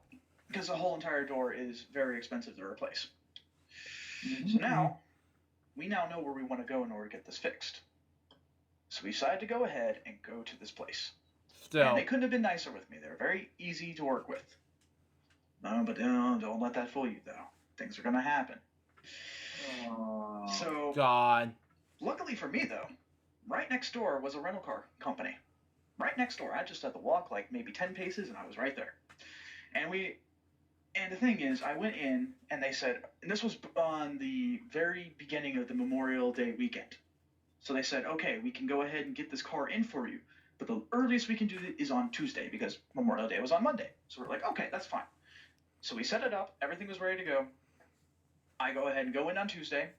because the whole entire door is very expensive to replace. So now, we now know where we want to go in order to get this fixed. So we decided to go ahead and go to this place. Still. And they couldn't have been nicer with me. They're very easy to work with. No, but don't let that fool you, though. Things are going to happen. So, God. Luckily for me, though, right next door was a rental car company. Right next door. I just had to walk like maybe 10 paces, and I was right there. And the thing is, I went in, and they said, and this was on the very beginning of the Memorial Day weekend. So they said, okay, we can go ahead and get this car in for you, but the earliest we can do it is on Tuesday because Memorial Day was on Monday. So we're like, okay, that's fine. So we set it up. Everything was ready to go. I go ahead and go in on Tuesday,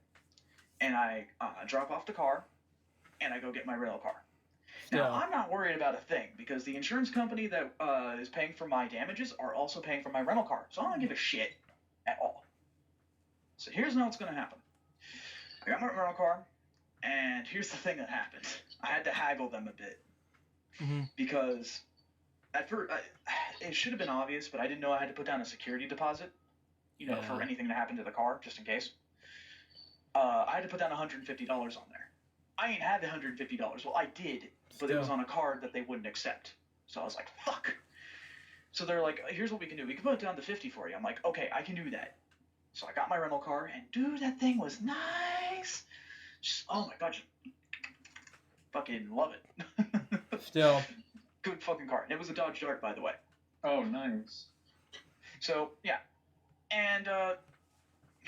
and I drop off the car, and I go get my rental car. Now, Still. I'm not worried about a thing because the insurance company that is paying for my damages are also paying for my rental car, so I don't give a shit at all. So here's what's going to happen. I got my rental car, and here's the thing that happened. I had to haggle them a bit because at first it should have been obvious, but I didn't know I had to put down a security deposit, for anything to happen to the car, just in case. I had to put down $150 on there. I ain't had the $150. Well, I did, but it was on a card that they wouldn't accept. So I was like, fuck. So they're like, here's what we can do. We can put it down to $50 for you. I'm like, okay, I can do that. So I got my rental car, and dude, that thing was nice. Just, oh my god, just fucking love it. Still. Good fucking car. And it was a Dodge Dart, by the way. Oh, nice. So yeah, and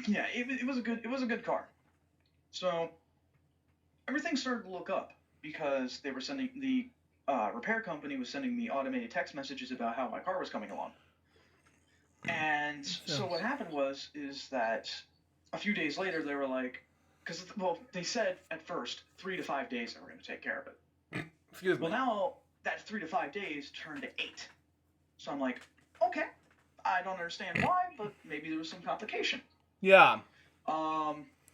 it was a good car. So everything started to look up because they were sending the repair company was sending me automated text messages about how my car was coming along. And so what happened is that a few days later they were like, they said at first 3 to 5 days they were going to take care of it. Excuse me. Well, now that 3 to 5 days turned to 8. So I'm like, okay, I don't understand why, but maybe there was some complication. Yeah.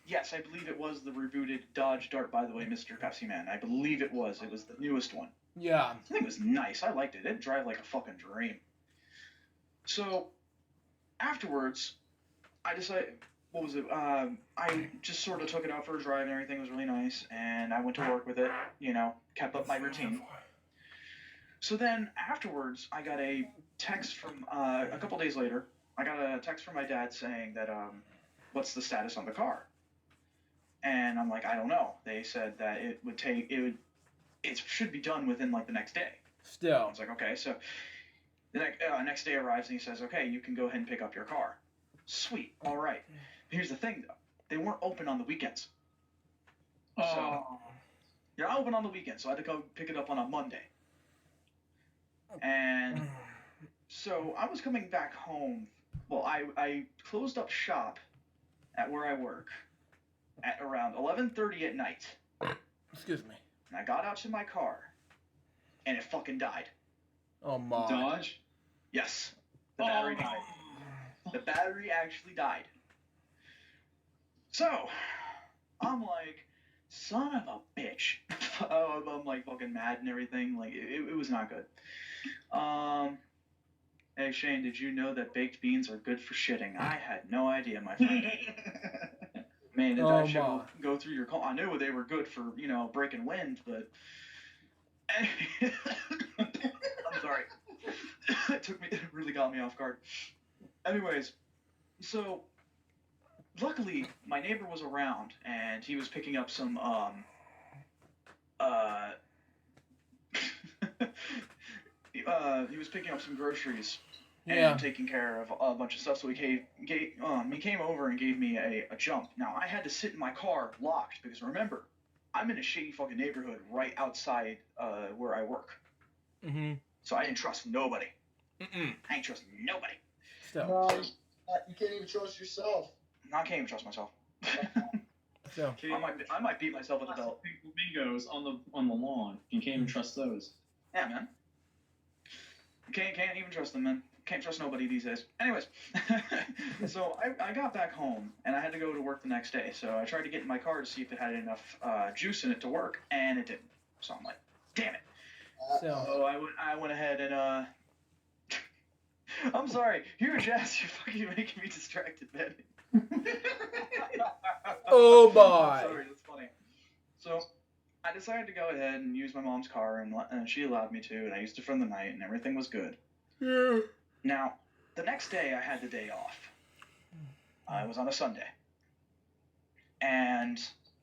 Yes, I believe it was the rebooted Dodge Dart, by the way, Mr. Pepsi Man. I believe it was. It was the newest one. Yeah. I think it was nice. I liked it. It'd drive like a fucking dream. So afterwards, I decided, what was it? I just sort of took it out for a drive and everything was really nice. And I went to work with it, kept up my routine. So then afterwards, I got a text from, a couple days later, I got a text from my dad saying that, what's the status on the car? And I'm like, I don't know. They said that it should be done within like the next day. Still. I was like, okay. So the next day arrives and he says, okay, you can go ahead and pick up your car. Sweet. All right. Here's the thing though. They weren't open on the weekends. So you're not open on the weekends. So I had to go pick it up on a Monday. And so I was coming back home. Well, I closed up shop at where I work at around 11:30 at night. Excuse me. And I got out to my car, and it fucking died. Oh my. Dodge? Yes. The battery died. The battery actually died. So, I'm like, son of a bitch. I'm like fucking mad and everything. Like, it was not good. Hey Shane, did you know that baked beans are good for shitting? I had no idea, my friend. Man, did that shit go through your call? I knew they were good for, breaking wind, but... I'm sorry. It really got me off guard. Anyways, so, luckily, my neighbor was around, and he was picking up some, he was picking up some groceries and taking care of a bunch of stuff. So he came over and gave me a jump. Now I had to sit in my car locked because remember, I'm in a shady fucking neighborhood right outside where I work. Mm-hmm. So I didn't trust nobody. I ain't trusting nobody. No, you can't even trust yourself. No, I can't even trust myself. So I might beat myself with a belt. Flamingos on the lawn. You can't even trust those. Yeah, man. Can't even trust them, man. Can't trust nobody these days. Anyways, so I got back home, and I had to go to work the next day. So I tried to get in my car to see if it had enough juice in it to work, and it didn't. So I'm like, damn it. So I went ahead and, I'm sorry. You're Jazz. You're fucking making me distracted, man. Oh, boy. I'm sorry, that's funny. So I decided to go ahead and use my mom's car, and she allowed me to, and I used it for the night, and everything was good. Yeah. Now, the next day I had the day off. It was on a Sunday. And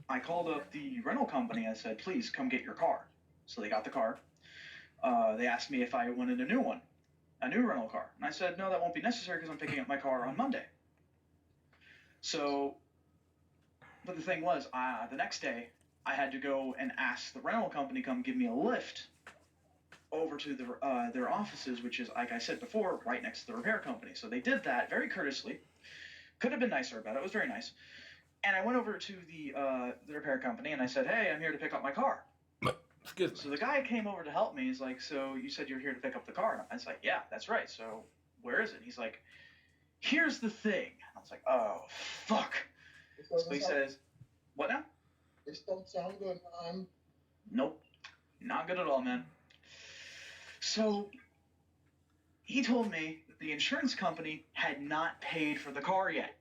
I called up the rental company and said, please come get your car. So they got the car. They asked me if I wanted a new one, a new rental car. And I said, no, that won't be necessary because I'm picking up my car on Monday. So, but the thing was, the next day, I had to go and ask the rental company to come give me a lift over to their offices, which is, like I said before, right next to the repair company. So they did that very courteously. Could have been nicer about it. It was very nice. And I went over to the repair company and I said, hey, I'm here to pick up my car. Excuse me. So the guy came over to help me. He's like, so you said you're here to pick up the car? And I was like, yeah, that's right. So where is it? He's like, here's the thing. I was like, oh, fuck. So he says, what now? This don't sound good, man. Nope. Not good at all, man. So he told me the insurance company had not paid for the car yet.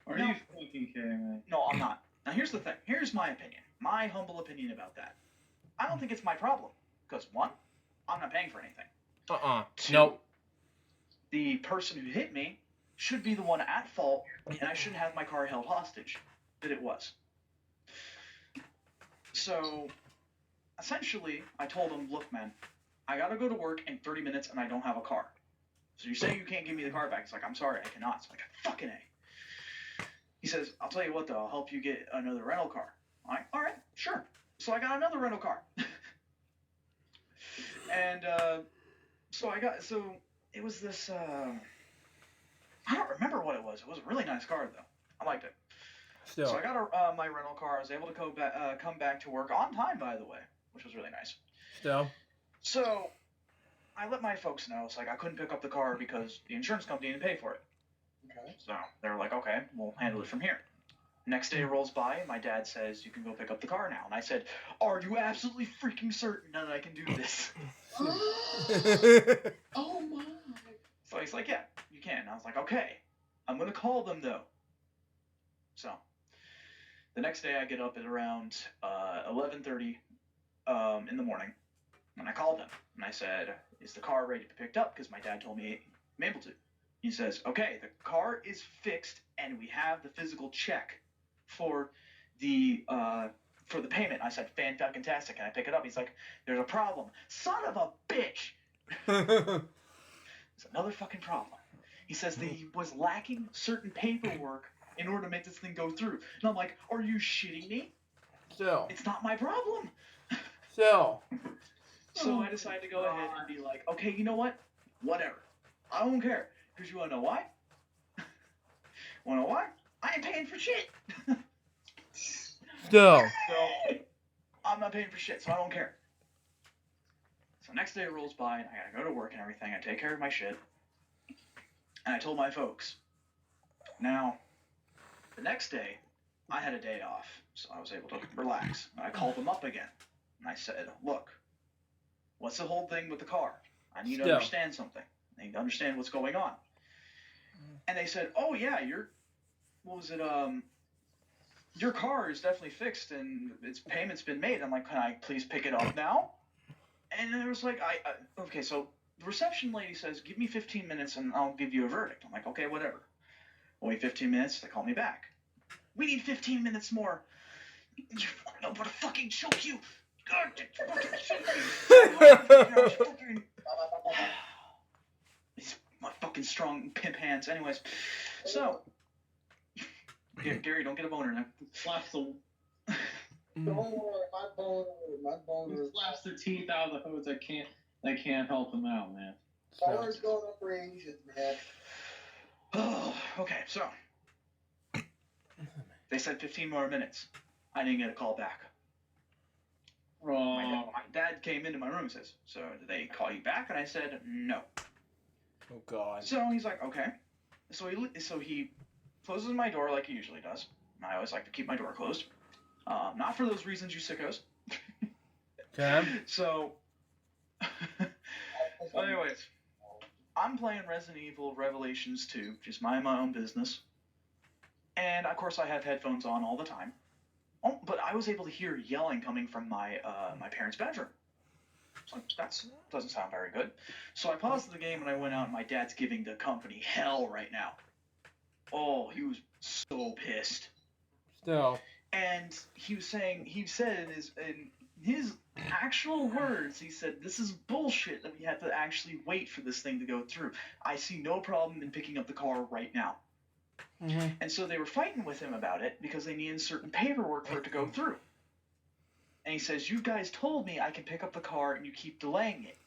Are you fucking kidding me? No, I'm not. Now here's the thing. Here's my opinion. My humble opinion about that. I don't think it's my problem. Because one, I'm not paying for anything. Two, Nope. the person who hit me should be the one at fault, and I shouldn't have my car held hostage. But it was. So, essentially, I told him, look, man, I gotta go to work in 30 minutes and I don't have a car. So you say you can't give me the car back. It's like, I'm sorry, I cannot. It's like, fucking A. He says, I'll tell you what, though, I'll help you get another rental car. I'm like, all right, sure. So I got another rental car. And so it was this, I don't remember what it was. It was a really nice car, though. I liked it. Still. So I got my rental car. I was able to come back to work on time, by the way, which was really nice. Still. So I let my folks know. It's like I couldn't pick up the car because the insurance company didn't pay for it. Okay. So they were like, okay, we'll handle it from here. Next day rolls by, and my dad says, you can go pick up the car now. And I said, are you absolutely freaking certain that I can do this? Oh my. So he's like, yeah, you can. And I was like, okay, I'm going to call them, though. So the next day I get up at around 11:30 in the morning, and I called them. And I said, is the car ready to be picked up? Because my dad told me I'm able to. He says, okay, the car is fixed, and we have the physical check for the payment. I said, fantastic. Can I pick it up? He's like, there's a problem. Son of a bitch. It's another fucking problem. He says that he was lacking certain paperwork in order to make this thing go through. And I'm like, are you shitting me? Still. It's not my problem. Still. So I decided to go ahead and be like, okay, you know what? Whatever. I don't care. Because you want to know why? Want to know why? I ain't paying for shit. Still. So I'm not paying for shit, so I don't care. So next day rolls by, and I gotta go to work and everything. I take care of my shit. And I told my folks. Now, the next day, I had a day off, so I was able to relax. And I called them up again, and I said, look, what's the whole thing with the car? I need to understand something. I need to understand what's going on. And they said, oh yeah, your car is definitely fixed and its payment's been made. I'm like, can I please pick it up now? And it was like, okay, so the reception lady says, give me 15 minutes and I'll give you a verdict. I'm like, okay, whatever. Wait 15 minutes, they call me back. We need 15 minutes more. You fucking know how to fucking choke you. God, fucking These my fucking strong pimp hands. Anyways, so Gary, don't get a boner now. Slaps the Don't worry, my boner. slaps their teeth out of the hose. I can't help him out, man. Boner's going up for Asians, man. Oh, okay, so they said 15 more minutes. I didn't get a call back. My dad came into my room and says, so did they call you back? And I said, no. Oh, God. So he's like, okay. So he closes my door like he usually does. I always like to keep my door closed. Not for those reasons, you sickos. Okay. So, anyways, I'm playing Resident Evil Revelations 2, just mind my own business. And, of course, I have headphones on all the time. Oh, but I was able to hear yelling coming from my parents' bedroom. So that doesn't sound very good. So I paused the game and I went out, and my dad's giving the company hell right now. Oh, he was so pissed. Still. And he said in his actual words, he said, this is bullshit that we have to actually wait for this thing to go through. I see no problem in picking up the car right now. Mm-hmm. And so they were fighting with him about it because they needed certain paperwork for it to go through. And he says, you guys told me I can pick up the car and you keep delaying it.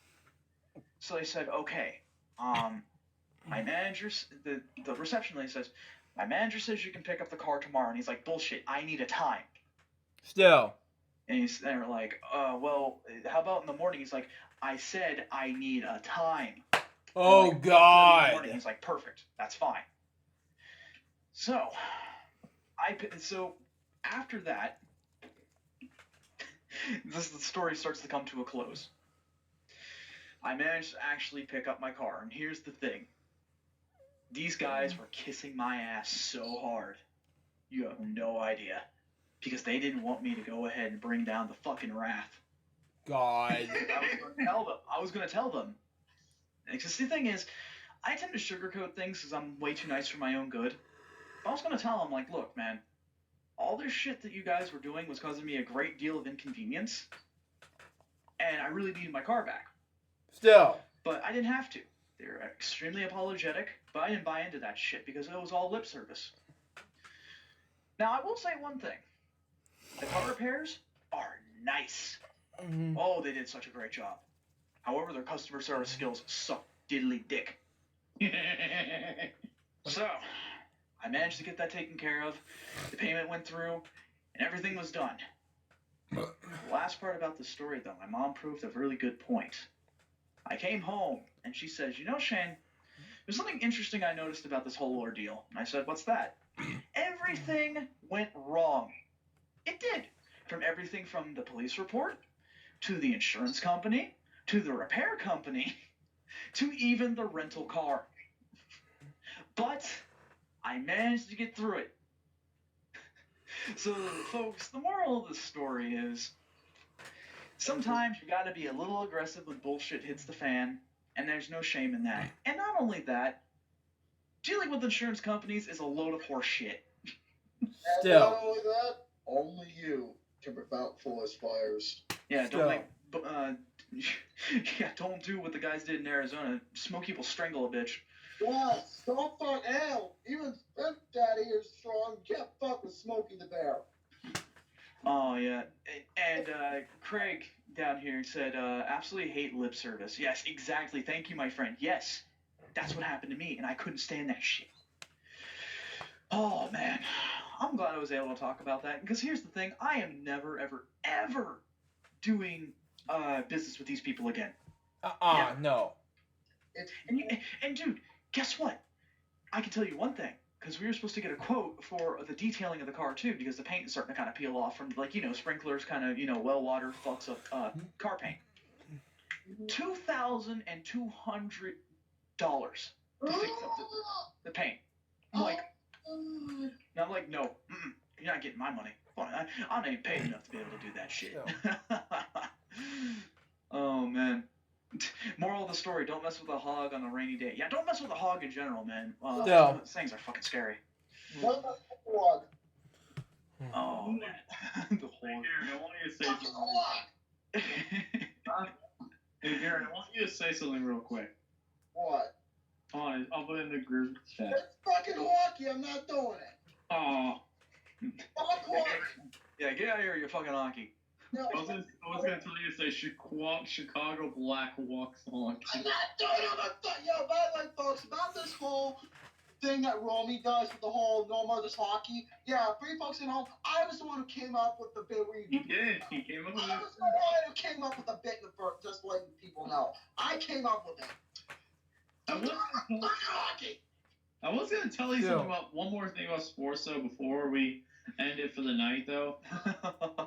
So they said, okay, my manager, the reception lady says, my manager says you can pick up the car tomorrow. And he's like, bullshit, I need a time. Still. And they're like, well, how about in the morning? He's like, I said I need a time. Oh, Like, 1:30 in the morning. God. He's like, perfect, that's fine. So, so after that, the story starts to come to a close. I managed to actually pick up my car, and here's the thing. These guys were kissing my ass so hard. You have no idea. Because they didn't want me to go ahead and bring down the fucking wrath. God. I was going to tell them. Because the thing is, I tend to sugarcoat things because I'm way too nice for my own good. I was going to tell them, like, look, man, all this shit that you guys were doing was causing me a great deal of inconvenience. And I really needed my car back. Still. But I didn't have to. They were extremely apologetic, but I didn't buy into that shit because it was all lip service. Now, I will say one thing. The car repairs are nice. Mm-hmm. Oh, they did such a great job. However, their customer service skills suck diddly dick. So, I managed to get that taken care of. The payment went through, and everything was done. The last part about the story, though, my mom proved a really good point. I came home, and she says, you know, Shane, there's something interesting I noticed about this whole ordeal. And I said, what's that? Everything went wrong. It did. From everything from the police report, to the insurance company, to the repair company, to even the rental car. But I managed to get through it. So, folks, the moral of the story is sometimes you gotta be a little aggressive when bullshit hits the fan, and there's no shame in that. And not only that, dealing with insurance companies is a load of horse shit. Still. Not only that, only you can prevent forest fires. Yeah, Still. don't make. Yeah, don't do what the guys did in Arizona. Smokey will strangle a bitch. Yeah, don't fuck hell. Even Big Daddy is strong. You can't fuck with Smokey the Bear. Oh yeah, and Craig down here said, absolutely hate lip service. Yes, exactly. Thank you, my friend. Yes, that's what happened to me, and I couldn't stand that shit. Oh man, I'm glad I was able to talk about that. Because here's the thing: I am never, ever, ever doing business with these people again. No. And dude, guess what? I can tell you one thing. Because we were supposed to get a quote for the detailing of the car too, because the paint is starting to kind of peel off from, like, you know, sprinklers kind of, you know, well water fucks up car paint. $2,200 to fix up the paint. I'm like, no, you're not getting my money. I'm not even paid enough to be able to do that shit. Oh man. Moral of the story: don't mess with a hog on a rainy day. Yeah, don't mess with a hog in general, man. Still. Those things are fucking scary. What about the hog? Oh man, the hog. Aaron, I want you to say Fucking something. hog! Hey, Aaron, I want you to say something real quick. What? Hold on, I'll put it in the group chat. It's fucking hockey. I'm not doing it. Oh, Fuck hockey. Yeah, get out of here, you fucking honky. No, I was gonna tell you to say Chicago Black Walks on. I'm not doing it. Yo, by the way, folks, about this whole thing that Romy does with the whole no more this hockey. Yeah, for you folks at home, I was the one who came up with the bit where He did. He came up with I it. was the one who came up with the bit in the first, just letting people know. I came up with it. I was- Fuck hockey. I was gonna tell you Yeah. something about one more thing about sports though before we end it for the night though.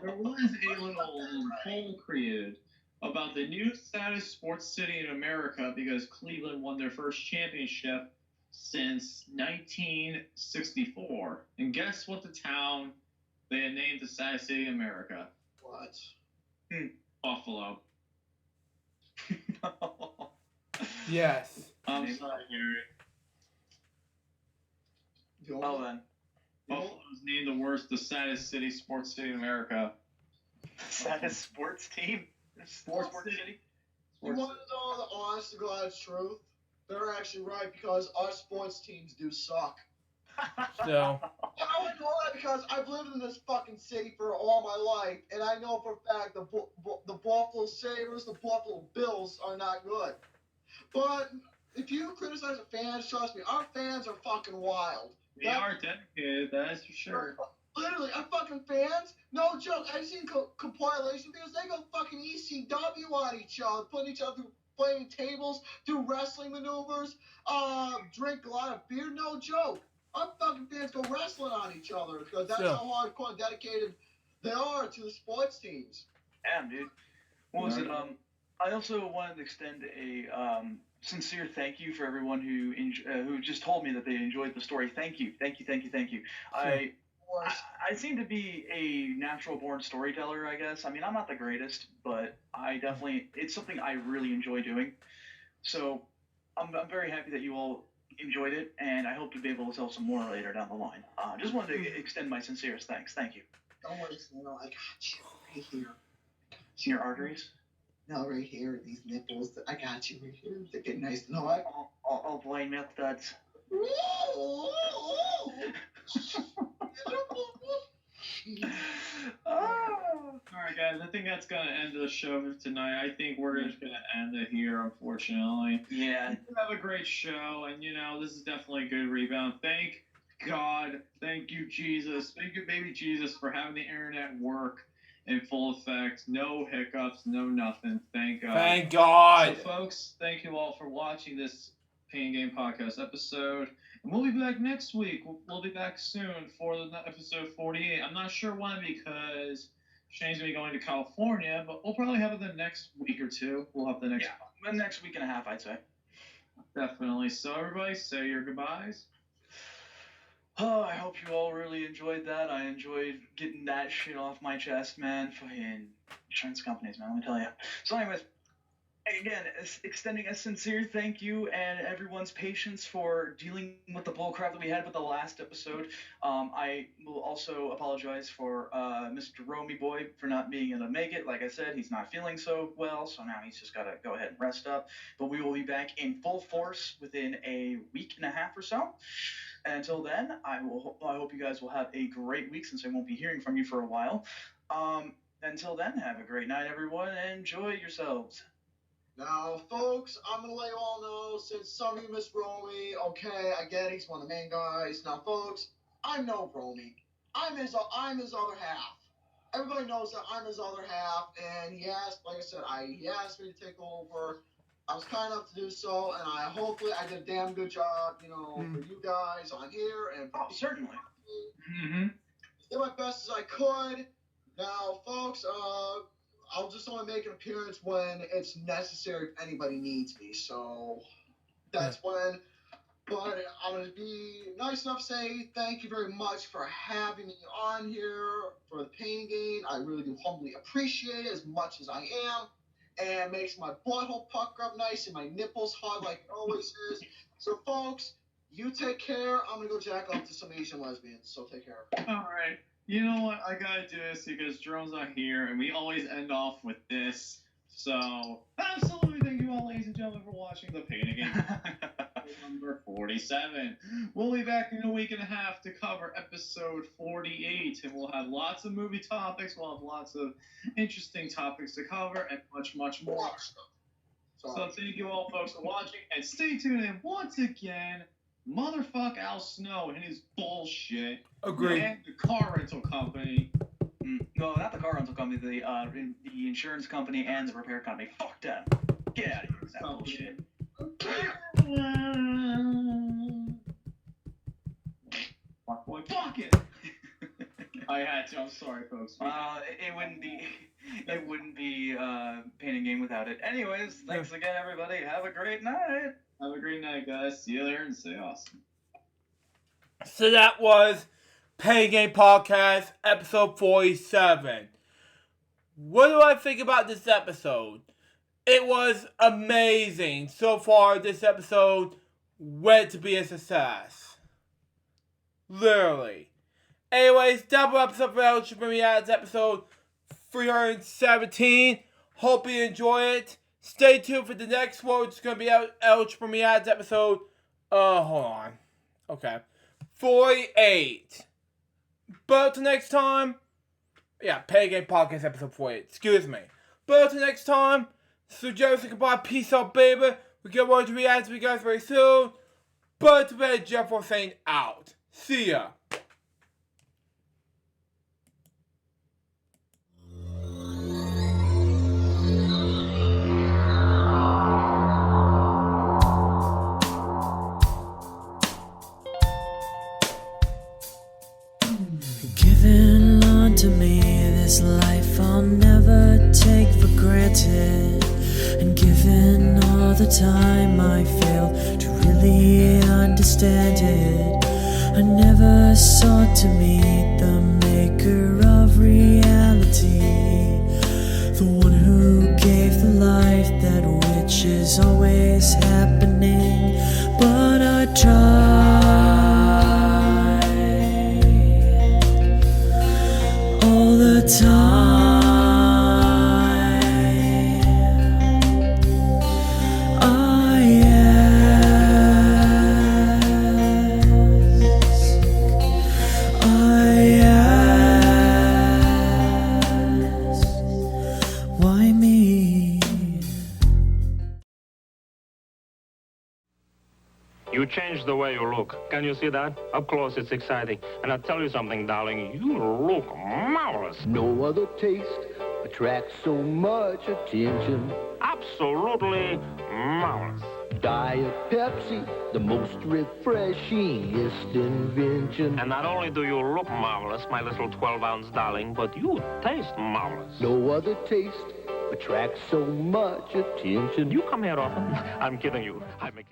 There was a little poll created about the new saddest sports city in America because Cleveland won their first championship since 1964. And guess what the town they had named the saddest city in America? What? Buffalo. Yes. I'm sorry, Gary. Well then, Buffalo was named the saddest sports city in America. saddest sports team, sports city. You want to know the honest to God's truth? They're actually right because our sports teams do suck. Still. I would know that because I've lived in this fucking city for all my life, and I know for a fact the Buffalo Sabres, the Buffalo Bills are not good. But if you criticize the fans, trust me, our fans are fucking wild. They are dedicated, that is for sure. Literally, our fucking fans, no joke, I've seen compilation videos, they go fucking ECW on each other, putting each other through flaming tables, do wrestling maneuvers, drink a lot of beer, no joke. Our fucking fans go wrestling on each other because that's how hardcore and dedicated they are to the sports teams. Damn, dude. What was it? I also wanted to extend a sincere thank you for everyone who just told me that they enjoyed the story. Thank you. I seem to be a natural born storyteller, I guess. I mean, I'm not the greatest, but it's something I really enjoy doing. So I'm very happy that you all enjoyed it, and I hope to be able to tell some more later down the line. Just wanted to extend my sincerest thanks. Thank you. Don't worry, Snell, I got you right here. Your arteries? No, right here, these nipples. I got you right here. They get nice and hard. Oh boy, milk duds. Alright, guys, I think that's going to end the show for tonight. I think we're just going to end it here, unfortunately. Yeah. We have a great show, and, this is definitely a good rebound. Thank God. Thank you, Jesus. Thank you, baby Jesus, for having the internet work in full effect. No hiccups, no nothing. Thank God. Thank God. So, folks, thank you all for watching this Pain Game Podcast episode. And we'll be back next week. We'll be back soon for the episode 48. I'm not sure when because Shane's going to be going to California, but we'll probably have it the next week or two. We'll have the next week and a half, I'd say. Definitely. So, everybody, say your goodbyes. Oh, I hope you all really enjoyed that. I enjoyed getting that shit off my chest, man. Fucking insurance companies, man, let me tell you. So anyways, again, extending a sincere thank you and everyone's patience for dealing with the bullcrap that we had with the last episode. I will also apologize for Mr. Romy Boy for not being able to make it. Like I said, he's not feeling so well, so now he's just got to go ahead and rest up. But we will be back in full force within a week and a half or so. And until then, I hope you guys will have a great week since I won't be hearing from you for a while. Until then, have a great night, everyone, and enjoy yourselves. Now, folks, I'm going to let you all know, since some of you miss Romy, okay, I get it, he's one of the main guys. Now, folks, I'm no Romy. I'm his other half. Everybody knows that I'm his other half, and he asked me to take over. I was kind enough to do so, and hopefully I did a damn good job, for you guys on here. And certainly. Did my best as I could. Now, folks, I'll just only make an appearance when it's necessary if anybody needs me. So that's when. But I'm going to be nice enough to say thank you very much for having me on here for the Pain Game. I really do humbly appreciate it as much as I am. And makes my butthole pucker up nice and my nipples hard like it always is. So, folks, you take care. I'm going to go jack off to some Asian lesbians. So take care. All right. You know what? I got to do this because Jerome's not here, and we always end off with this. So, absolutely thank you all, ladies and gentlemen, for watching the Pain Game number 47. We'll be back in a week and a half to cover episode 48, and we'll have lots of movie topics. We'll have lots of interesting topics to cover and much, much more. So thank you all, folks, for watching, and stay tuned in once again. Motherfuck Al Snow and his bullshit. Agreed. And the car rental company. No, not the car rental company. The insurance company and the repair company. Fuck them. Get out of here with that bullshit. Fuck boy, fuck it. I had to. I'm sorry, folks. It wouldn't be Pain and Game without it. Anyways, thanks again, everybody. Have a great night. Have a great night, guys. See you later and stay awesome. So that was Pain Game Podcast, episode 47. What do I think about this episode? It was amazing. So far, this episode went to be a success. Literally. Anyways, double episode for LJPCBM, episode 317. Hope you enjoy it. Stay tuned for the next one, which is going to be LJPCBM episode, hold on. Okay. 48. But until next time, Pain Game Podcast episode 48. Excuse me. But until next time, so Joe, say goodbye. Peace out, baby. We get more to react to you guys very soon. But today, Jeff was saying out. See ya. life I'll never take for granted. And given all the time I failed to really understand it, I never sought to meet the maker of reality, the one who gave the life that which is always happening. But I tried all the time. Why me? You changed the way you look. Can you see that? Up close, it's exciting. And I'll tell you something, darling. You look marvelous. No other taste attracts so much attention. Absolutely marvelous. Diet Pepsi, the most refreshingest invention. And not only do you look marvelous, my little 12-ounce darling, but you taste marvelous. No other taste attracts so much attention. You come here often? I'm kidding you. I make it.